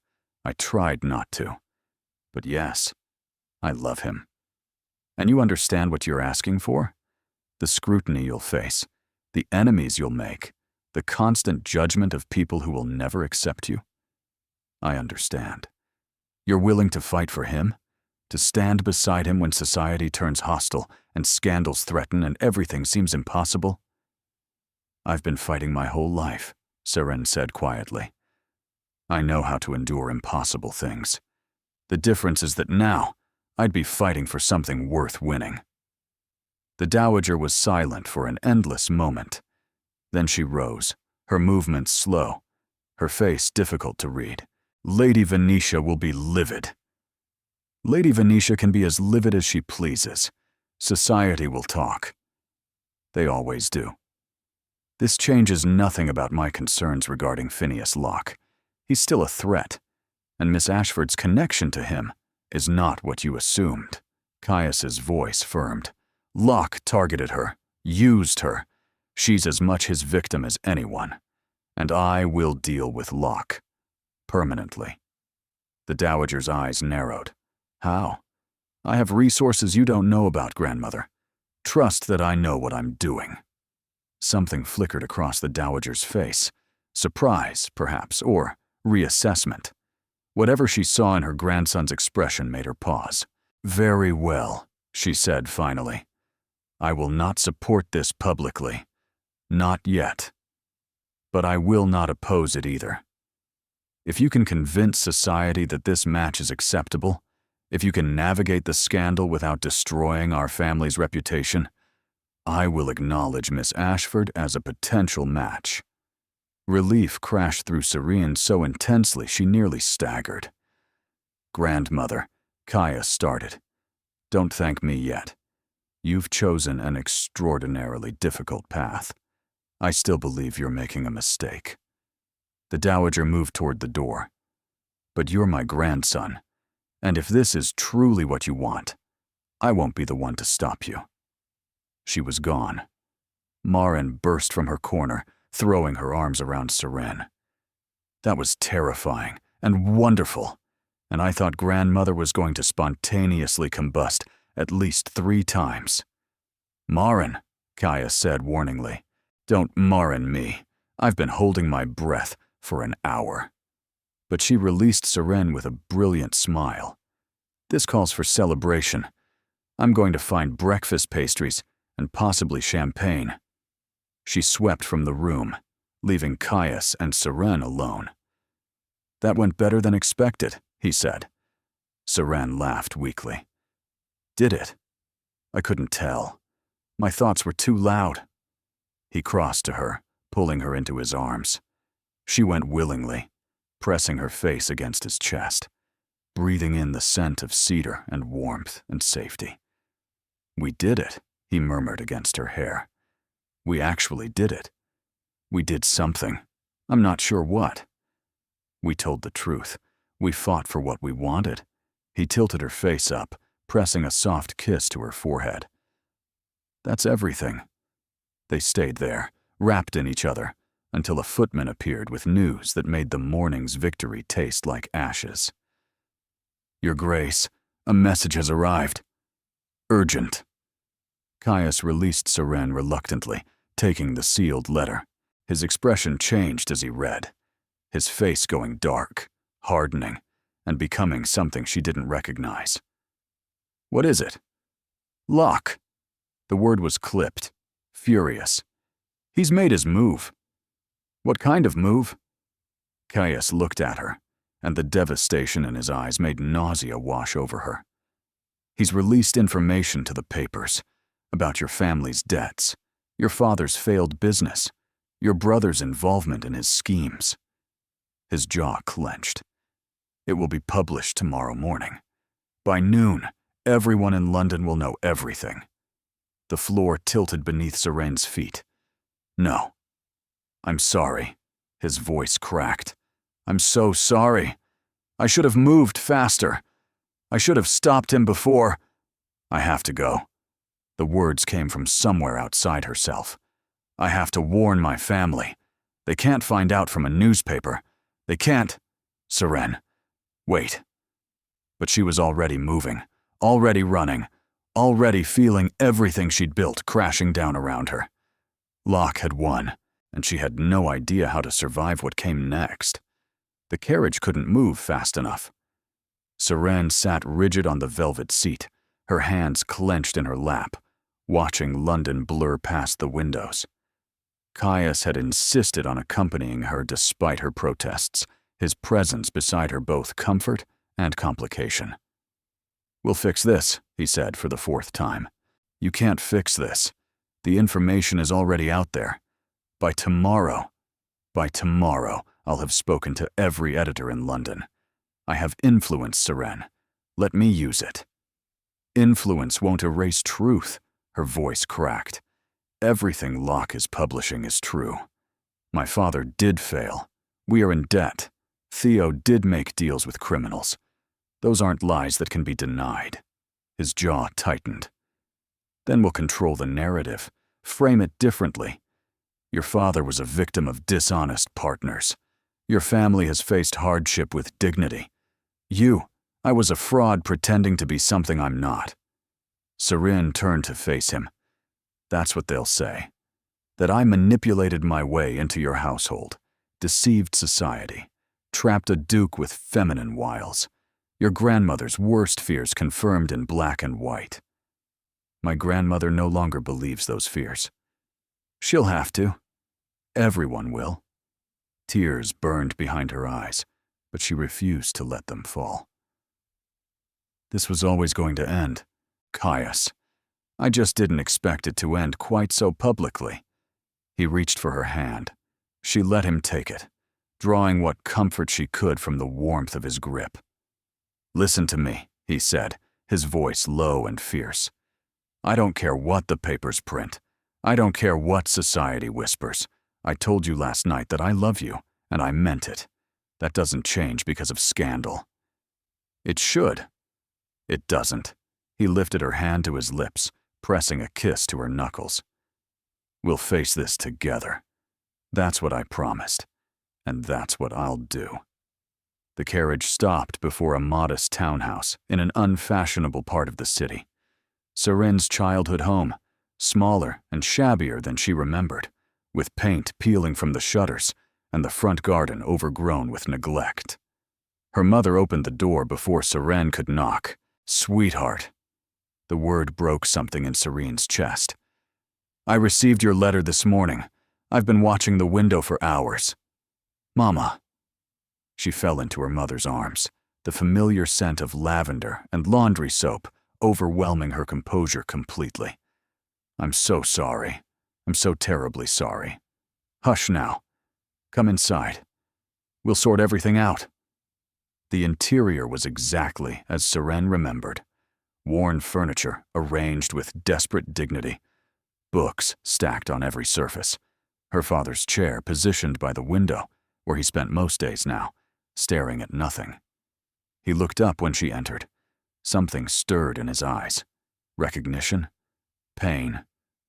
I tried not to. But yes, I love him. And you understand what you're asking for? The scrutiny you'll face, The enemies you'll make, the constant judgment of people who will never accept you. I understand. You're willing to fight for him? To stand beside him when society turns hostile and scandals threaten and everything seems impossible? I've been fighting my whole life, Seren said quietly. I know how to endure impossible things. The difference is that now, I'd be fighting for something worth winning. The Dowager was silent for an endless moment. Then she rose, her movements slow, her face difficult to read. Lady Venetia will be livid. Lady Venetia can be as livid as she pleases. Society will talk. They always do. This changes nothing about my concerns regarding Phineas Locke. He's still a threat, and Miss Ashford's connection to him is not what you assumed. Caius's voice firmed. Locke targeted her, used her. She's as much his victim as anyone, and I will deal with Locke. Permanently. The Dowager's eyes narrowed. How? I have resources you don't know about, grandmother. Trust that I know what I'm doing. Something flickered across the Dowager's face. Surprise, perhaps, or reassessment. Whatever she saw in her grandson's expression made her pause. Very well, she said finally. I will not support this publicly. Not yet. But I will not oppose it either. If you can convince society that this match is acceptable, if you can navigate the scandal without destroying our family's reputation, I will acknowledge Miss Ashford as a potential match. Relief crashed through Serene so intensely she nearly staggered. Grandmother, Caius started. Don't thank me yet. You've chosen an extraordinarily difficult path. I still believe you're making a mistake. The Dowager moved toward the door. But you're my grandson, and if this is truly what you want, I won't be the one to stop you. She was gone. Marin burst from her corner, throwing her arms around Seren. That was terrifying and wonderful, and I thought grandmother was going to spontaneously combust at least 3 times. Marin, Caius said warningly. Don't Marin me. I've been holding my breath for an hour. But she released Seren with a brilliant smile. This calls for celebration. I'm going to find breakfast pastries and possibly champagne. She swept from the room, leaving Caius and Seren alone. That went better than expected, he said. Seren laughed weakly. Did it? I couldn't tell. My thoughts were too loud. He crossed to her, pulling her into his arms. She went willingly, pressing her face against his chest, breathing in the scent of cedar and warmth and safety. We did it, he murmured against her hair. We actually did it. We did something. I'm not sure what. We told the truth. We fought for what we wanted. He tilted her face up, pressing a soft kiss to her forehead. That's everything. They stayed there, wrapped in each other, until a footman appeared with news that made the morning's victory taste like ashes. Your Grace, a message has arrived. Urgent. Caius released Seren reluctantly, taking the sealed letter. His expression changed as he read, his face going dark, hardening, and becoming something she didn't recognize. What is it? Locke. The word was clipped, furious. He's made his move. What kind of move? Caius looked at her, and the devastation in his eyes made nausea wash over her. He's released information to the papers about your family's debts, your father's failed business, your brother's involvement in his schemes. His jaw clenched. It will be published tomorrow morning. By noon, everyone in London will know everything. The floor tilted beneath Serene's feet. No. I'm sorry. His voice cracked. I'm so sorry. I should have moved faster. I should have stopped him before. I have to go. The words came from somewhere outside herself. I have to warn my family. They can't find out from a newspaper. They can't. Seren. Wait. But she was already moving, already running, already feeling everything she'd built crashing down around her. Locke had won, and she had no idea how to survive what came next. The carriage couldn't move fast enough. Seren sat rigid on the velvet seat, her hands clenched in her lap, watching London blur past the windows. Caius had insisted on accompanying her despite her protests, his presence beside her both comfort and complication. "We'll fix this," he said for the fourth time. "You can't fix this. The information is already out there. By tomorrow, I'll have spoken to every editor in London. I have influence, Seren. Let me use it." "Influence won't erase truth," her voice cracked. "Everything Locke is publishing is true. My father did fail. We are in debt. Theo did make deals with criminals. Those aren't lies that can be denied." His jaw tightened. "Then we'll control the narrative, frame it differently. Your father was a victim of dishonest partners. Your family has faced hardship with dignity. I was a fraud pretending to be something I'm not." Seren turned to face him. "That's what they'll say. That I manipulated my way into your household, deceived society, trapped a duke with feminine wiles. Your grandmother's worst fears confirmed in black and white." "My grandmother no longer believes those fears." "She'll have to. Everyone will." Tears burned behind her eyes, but she refused to let them fall. "This was always going to end. Caius. I just didn't expect it to end quite so publicly." He reached for her hand. She let him take it, drawing what comfort she could from the warmth of his grip. "Listen to me," he said, his voice low and fierce. "I don't care what the papers print. I don't care what society whispers. I told you last night that I love you, and I meant it. That doesn't change because of scandal." "It should." "It doesn't." He lifted her hand to his lips, pressing a kiss to her knuckles. "We'll face this together. That's what I promised, and that's what I'll do." The carriage stopped before a modest townhouse in an unfashionable part of the city. Seren's childhood home, smaller and shabbier than she remembered, with paint peeling from the shutters and the front garden overgrown with neglect. Her mother opened the door before Seren could knock. "Sweetheart." The word broke something in Seren's chest. "I received your letter this morning. I've been watching the window for hours." "Mama." She fell into her mother's arms, the familiar scent of lavender and laundry soap overwhelming her composure completely. "I'm so sorry. I'm so terribly sorry. Hush now. Come inside. We'll sort everything out." The interior was exactly as Seren remembered. Worn furniture arranged with desperate dignity. Books stacked on every surface. Her father's chair positioned by the window, where he spent most days now, staring at nothing. He looked up when she entered. Something stirred in his eyes. Recognition? Pain.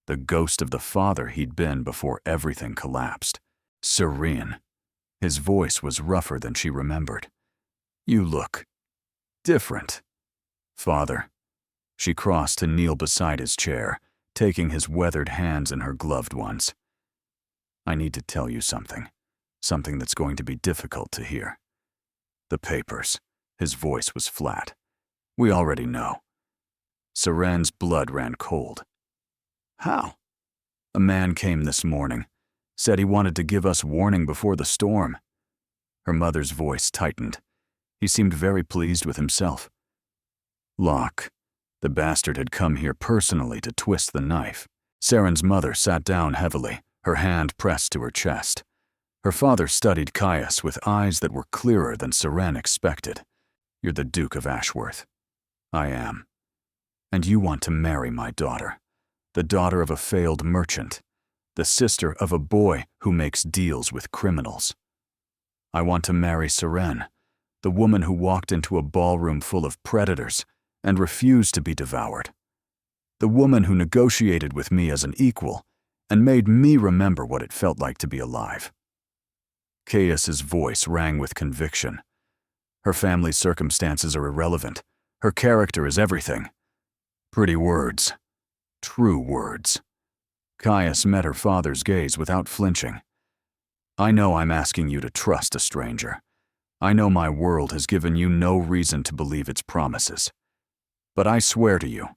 The ghost of the father he'd been before everything collapsed. "Seren." His voice was rougher than she remembered. "You look different." "Father." She crossed to kneel beside his chair, taking his weathered hands in her gloved ones. "I need to tell you something that's going to be difficult to hear." "The papers." His voice was flat. "We already know." Seren's blood ran cold. "How?" "A man came this morning. Said he wanted to give us warning before the storm." Her mother's voice tightened. He seemed very pleased with himself. "Locke. The bastard had come here personally to twist the knife." Seren's mother sat down heavily, her hand pressed to her chest. Her father studied Caius with eyes that were clearer than Seren expected. "You're the Duke of Ashworth." "I am." "And you want to marry my daughter, the daughter of a failed merchant, the sister of a boy who makes deals with criminals." "I want to marry Seren, the woman who walked into a ballroom full of predators and refused to be devoured. The woman who negotiated with me as an equal and made me remember what it felt like to be alive." Caius's voice rang with conviction. "Her family's circumstances are irrelevant. Her character is everything." "Pretty words. True words." Caius met her father's gaze without flinching. I know I'm asking you to trust a stranger. I know my world has given you no reason to believe its promises. But I swear to you,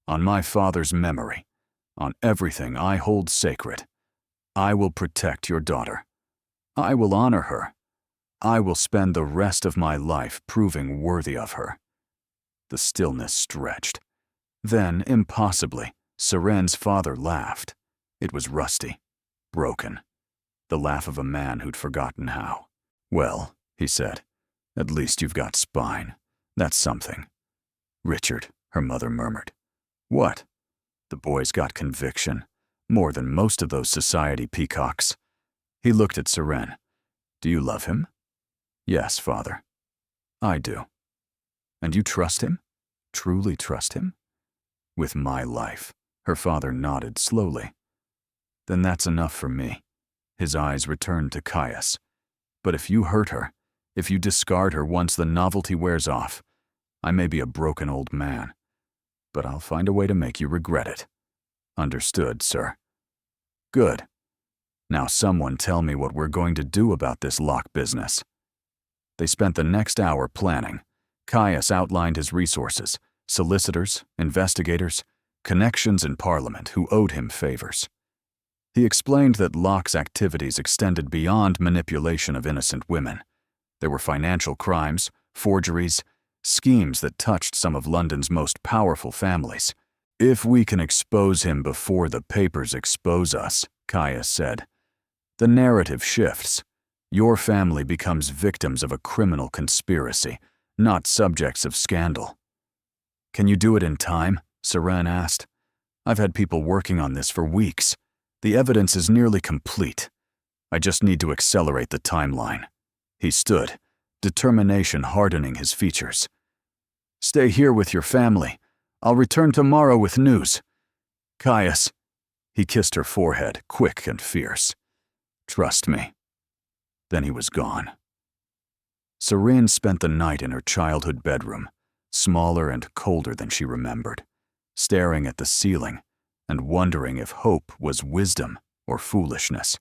on my father's memory, on everything I hold sacred, I will protect your daughter. I will honor her. I will spend the rest of my life proving worthy of her. The stillness stretched. Then, impossibly, Seren's father laughed. It was rusty, broken, the laugh of a man who'd forgotten how. Well, he said, at least you've got spine. That's something. Richard, her mother murmured. What? The boy's got conviction, more than most of those society peacocks. He looked at Seren. Do you love him? Yes, father. I do. And you trust him? Truly trust him? With my life, her father nodded slowly. Then that's enough for me. His eyes returned to Caius. But if you hurt her, if you discard her once the novelty wears off, I may be a broken old man, but I'll find a way to make you regret it. Understood, sir. Good. Now someone tell me what we're going to do about this Locke business. They spent the next hour planning. Caius outlined his resources, solicitors, investigators, connections in Parliament who owed him favors. He explained that Locke's activities extended beyond manipulation of innocent women. There were financial crimes, forgeries, schemes that touched some of London's most powerful families. If we can expose him before the papers expose us, Caius said, the narrative shifts. Your family becomes victims of a criminal conspiracy, not subjects of scandal. Can you do it in time? Seren asked. I've had people working on this for weeks. The evidence is nearly complete. I just need to accelerate the timeline. He stood, determination hardening his features. Stay here with your family. I'll return tomorrow with news. Caius. He kissed her forehead, quick and fierce. Trust me. Then he was gone. Seren spent the night in her childhood bedroom, smaller and colder than she remembered, staring at the ceiling and wondering if hope was wisdom or foolishness.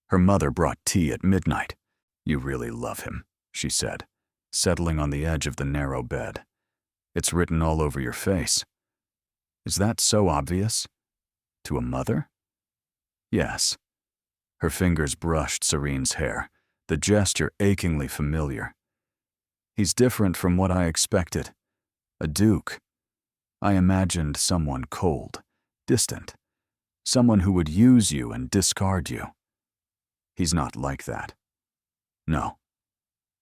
Her mother brought tea at midnight. You really love him, she said, settling on the edge of the narrow bed. It's written all over your face. Is that so obvious? To a mother? Yes. Her fingers brushed Serene's hair, the gesture achingly familiar. He's different from what I expected. A duke. I imagined someone cold, distant, someone who would use you and discard you. He's not like that. No,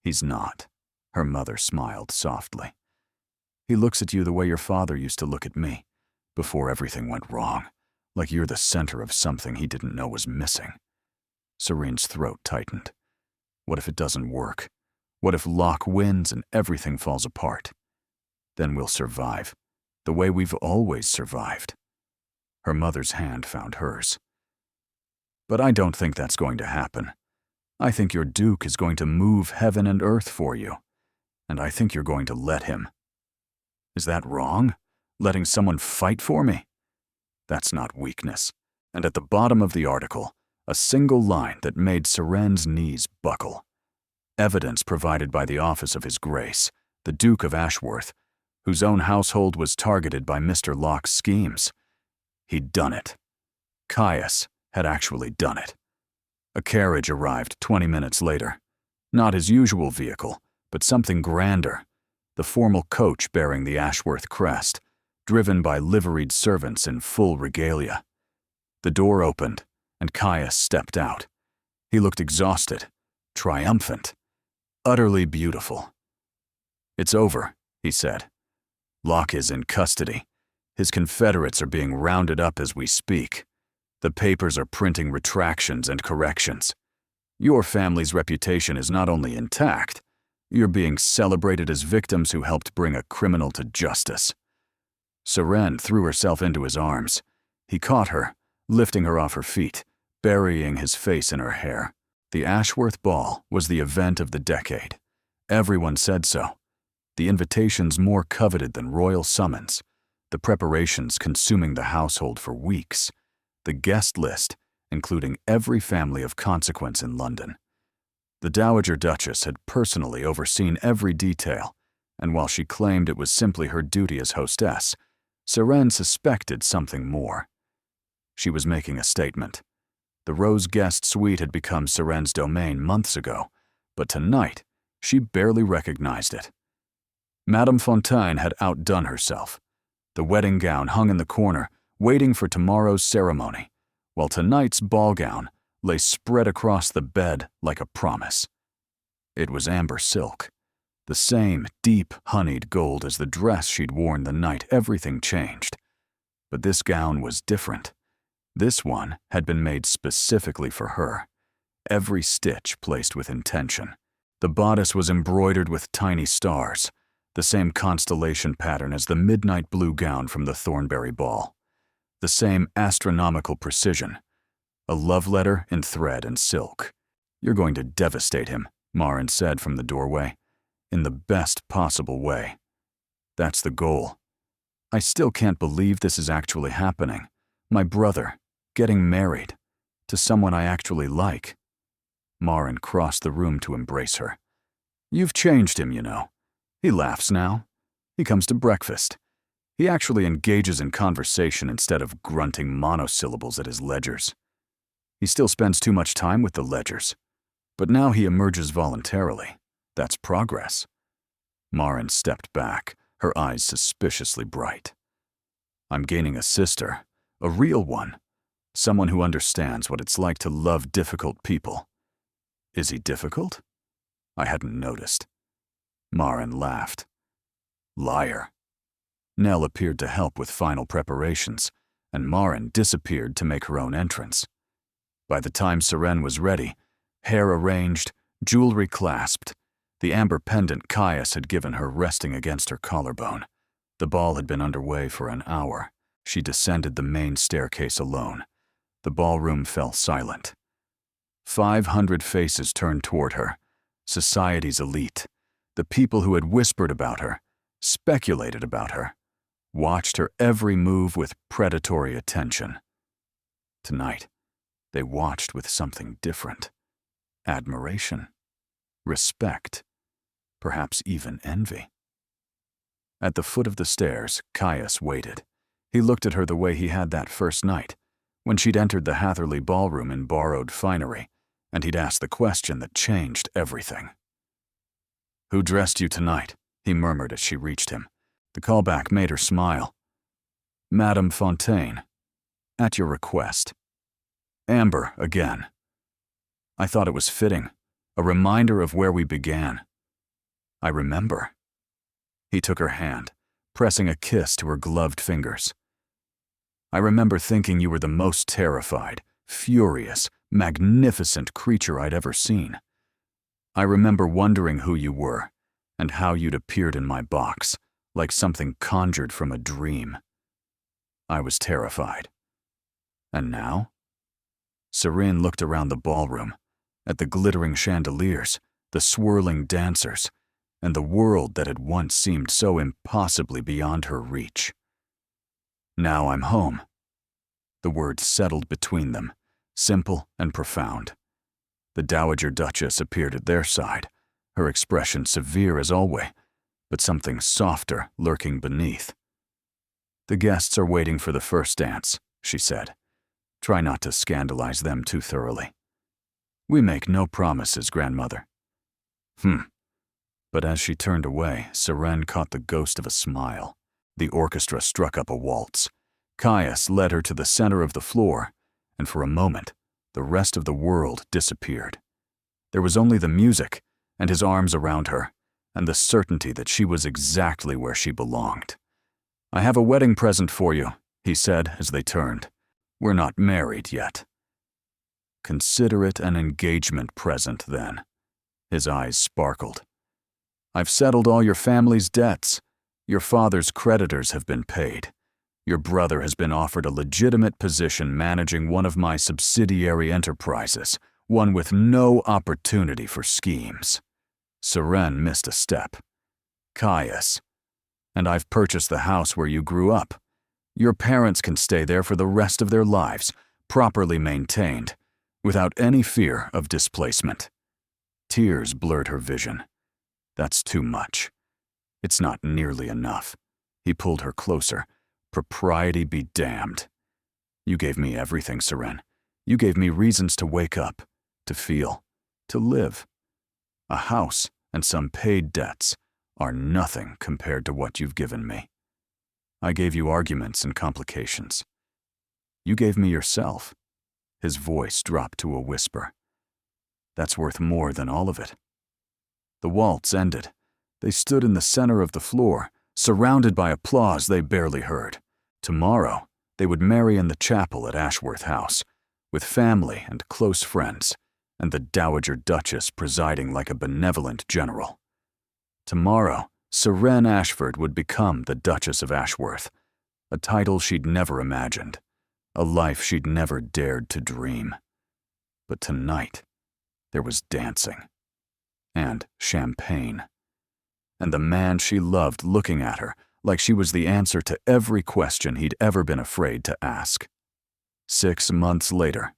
he's not. Her mother smiled softly. He looks at you the way your father used to look at me, before everything went wrong, like you're the center of something he didn't know was missing. Serene's throat tightened. What if it doesn't work? What if Locke wins and everything falls apart? Then we'll survive, the way we've always survived. Her mother's hand found hers. But I don't think that's going to happen. I think your duke is going to move heaven and earth for you, and I think you're going to let him. Is that wrong? Letting someone fight for me? That's not weakness. And at the bottom of the article, a single line that made Seren's knees buckle. Evidence provided by the office of His Grace, the Duke of Ashworth, whose own household was targeted by Mr. Locke's schemes. He'd done it. Caius had actually done it. A carriage arrived 20 minutes later. Not his usual vehicle, but something grander. The formal coach bearing the Ashworth crest, driven by liveried servants in full regalia. The door opened, and Caius stepped out. He looked exhausted, triumphant, utterly beautiful. It's over, he said. Locke is in custody. His confederates are being rounded up as we speak. The papers are printing retractions and corrections. Your family's reputation is not only intact, you're being celebrated as victims who helped bring a criminal to justice. Seren threw herself into his arms. He caught her, lifting her off her feet, burying his face in her hair. The Ashworth Ball was the event of the decade. Everyone said so. The invitations more coveted than royal summons. The preparations consuming the household for weeks. the guest list, including every family of consequence in London. The Dowager Duchess had personally overseen every detail, and while she claimed it was simply her duty as hostess, Seren suspected something more. She was making a statement. The Rose Guest Suite had become Seren's domain months ago, but tonight she barely recognized it. Madame Fontaine had outdone herself. The wedding gown hung in the corner, waiting for tomorrow's ceremony, while tonight's ball gown lay spread across the bed like a promise. It was amber silk, the same deep honeyed gold as the dress she'd worn the night everything changed. But this gown was different. This one had been made specifically for her, every stitch placed with intention. The bodice was embroidered with tiny stars, the same constellation pattern as the midnight blue gown from the Thornbury Ball. The same astronomical precision. A love letter in thread and silk. "You're going to devastate him," Marin said from the doorway. "In the best possible way. That's the goal. I still can't believe this is actually happening. My brother, getting married, to someone I actually like." Marin crossed the room to embrace her. "You've changed him, you know. He laughs now. He comes to breakfast. He actually engages in conversation instead of grunting monosyllables at his ledgers. He still spends too much time with the ledgers, but now he emerges voluntarily. That's progress." Marin stepped back, her eyes suspiciously bright. "I'm gaining a sister, a real one, someone who understands what it's like to love difficult people." "Is he difficult?" I hadn't noticed. Marin laughed. "Liar." Nell appeared to help with final preparations, and Marin disappeared to make her own entrance. By the time Seren was ready, hair arranged, jewelry clasped, the amber pendant Caius had given her resting against her collarbone. The ball had been underway for an hour. She descended the main staircase alone. The ballroom fell silent. 500 faces turned toward her, society's elite, the people who had whispered about her, speculated about her, watched her every move with predatory attention. Tonight, they watched with something different. Admiration, respect, perhaps even envy. At the foot of the stairs, Caius waited. He looked at her the way he had that first night, when she'd entered the Hatherley ballroom in borrowed finery, and he'd asked the question that changed everything. "Who dressed you tonight?" he murmured as she reached him. The callback made her smile. "Madame Fontaine. At your request." Amber again. I thought it was fitting, a reminder of where we began. "I remember." He took her hand, pressing a kiss to her gloved fingers. "I remember thinking you were the most terrified, furious, magnificent creature I'd ever seen. I remember wondering who you were, and how you'd appeared in my box, like something conjured from a dream. I was terrified. And now?" Seren looked around the ballroom, at the glittering chandeliers, the swirling dancers, and the world that had once seemed so impossibly beyond her reach. "Now I'm home." The words settled between them, simple and profound. The Dowager Duchess appeared at their side, her expression severe as always, but something softer lurking beneath. "The guests are waiting for the first dance," she said. "Try not to scandalize them too thoroughly." "We make no promises, grandmother." But as she turned away, Seren caught the ghost of a smile. The orchestra struck up a waltz. Caius led her to the center of the floor, and for a moment, the rest of the world disappeared. There was only the music, and his arms around her, and the certainty that she was exactly where she belonged. "I have a wedding present for you," he said as they turned. "We're not married yet." "Consider it an engagement present, then." His eyes sparkled. "I've settled all your family's debts. Your father's creditors have been paid. Your brother has been offered a legitimate position managing one of my subsidiary enterprises, one with no opportunity for schemes." Seren missed a step. "Caius. And I've purchased the house where you grew up. Your parents can stay there for the rest of their lives, properly maintained, without any fear of displacement. Tears blurred her vision. That's too much. It's not nearly enough. He pulled her closer. Propriety be damned. You gave me everything, Seren. You gave me reasons to wake up, to feel, to live. A house and some paid debts are nothing compared to what you've given me. I gave you arguments and complications. You gave me yourself. His voice dropped to a whisper. That's worth more than all of it. The waltz ended. They stood in the center of the floor, surrounded by applause they barely heard. Tomorrow, they would marry in the chapel at Ashworth House, with family and close friends, and the Dowager Duchess presiding like a benevolent general. Tomorrow, Seren Ashford would become the Duchess of Ashworth, a title she'd never imagined, a life she'd never dared to dream. But tonight, there was dancing, and champagne, and the man she loved looking at her like she was the answer to every question he'd ever been afraid to ask. 6 months later,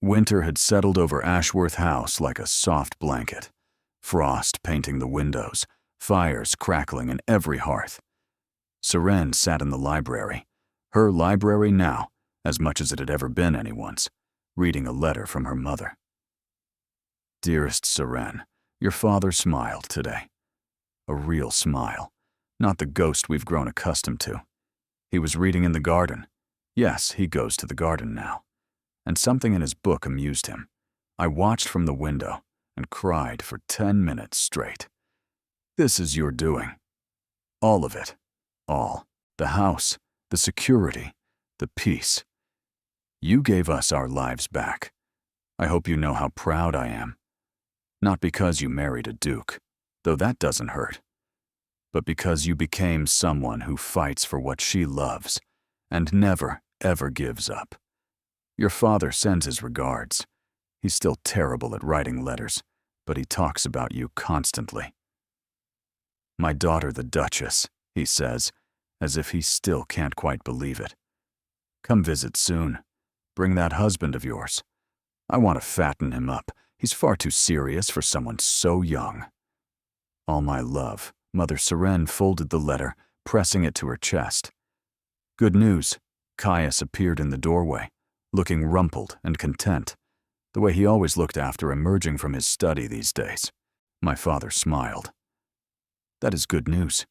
winter had settled over Ashworth House like a soft blanket, frost painting the windows, fires crackling in every hearth. Seren sat in the library, her library now, as much as it had ever been anyone's, reading a letter from her mother. Dearest Seren, your father smiled today. A real smile, not the ghost we've grown accustomed to. He was reading in the garden. Yes, he goes to the garden now. And something in his book amused him. I watched from the window and cried for 10 minutes straight. This is your doing. All of it. All. The house, the security, the peace. You gave us our lives back. I hope you know how proud I am. Not because you married a duke, though that doesn't hurt, but because you became someone who fights for what she loves and never, ever gives up. Your father sends his regards. He's still terrible at writing letters, but he talks about you constantly. My daughter, the Duchess, he says, as if he still can't quite believe it. Come visit soon. Bring that husband of yours. I want to fatten him up. He's far too serious for someone so young. All my love. Mother Seren folded the letter, pressing it to her chest. Good news. Caius appeared in the doorway, looking rumpled and content, the way he always looked after emerging from his study these days. My father smiled. That is good news.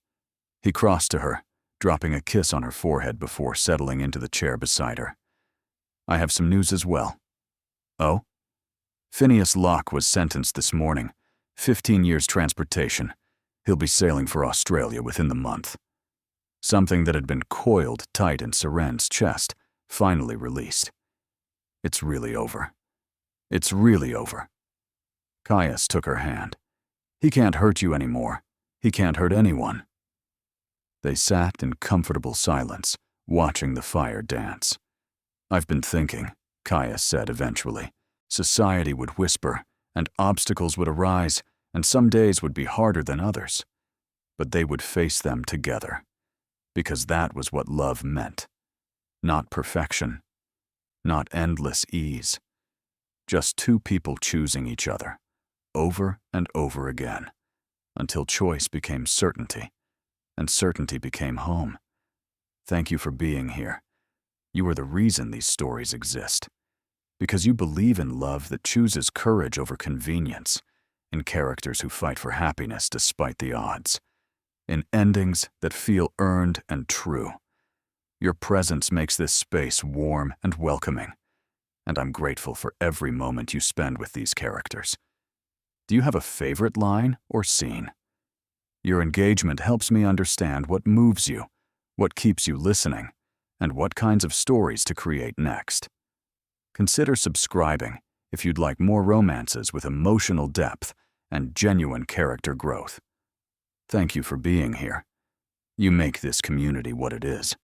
He crossed to her, dropping a kiss on her forehead before settling into the chair beside her. I have some news as well. Oh? Phineas Locke was sentenced this morning. 15 years transportation. He'll be sailing for Australia within the month. Something that had been coiled tight in Seren's chest, finally released. It's really over. It's really over. Caius took her hand. He can't hurt you anymore. He can't hurt anyone. They sat in comfortable silence, watching the fire dance. I've been thinking, Caius said eventually. Society would whisper, and obstacles would arise, and some days would be harder than others. But they would face them together, because that was what love meant. Not perfection, not endless ease. Just two people choosing each other, over and over again, until choice became certainty, and certainty became home. Thank you for being here. You are the reason these stories exist. Because you believe in love that chooses courage over convenience, in characters who fight for happiness despite the odds, in endings that feel earned and true. Your presence makes this space warm and welcoming, and I'm grateful for every moment you spend with these characters. Do you have a favorite line or scene? Your engagement helps me understand what moves you, what keeps you listening, and what kinds of stories to create next. Consider subscribing if you'd like more romances with emotional depth and genuine character growth. Thank you for being here. You make this community what it is.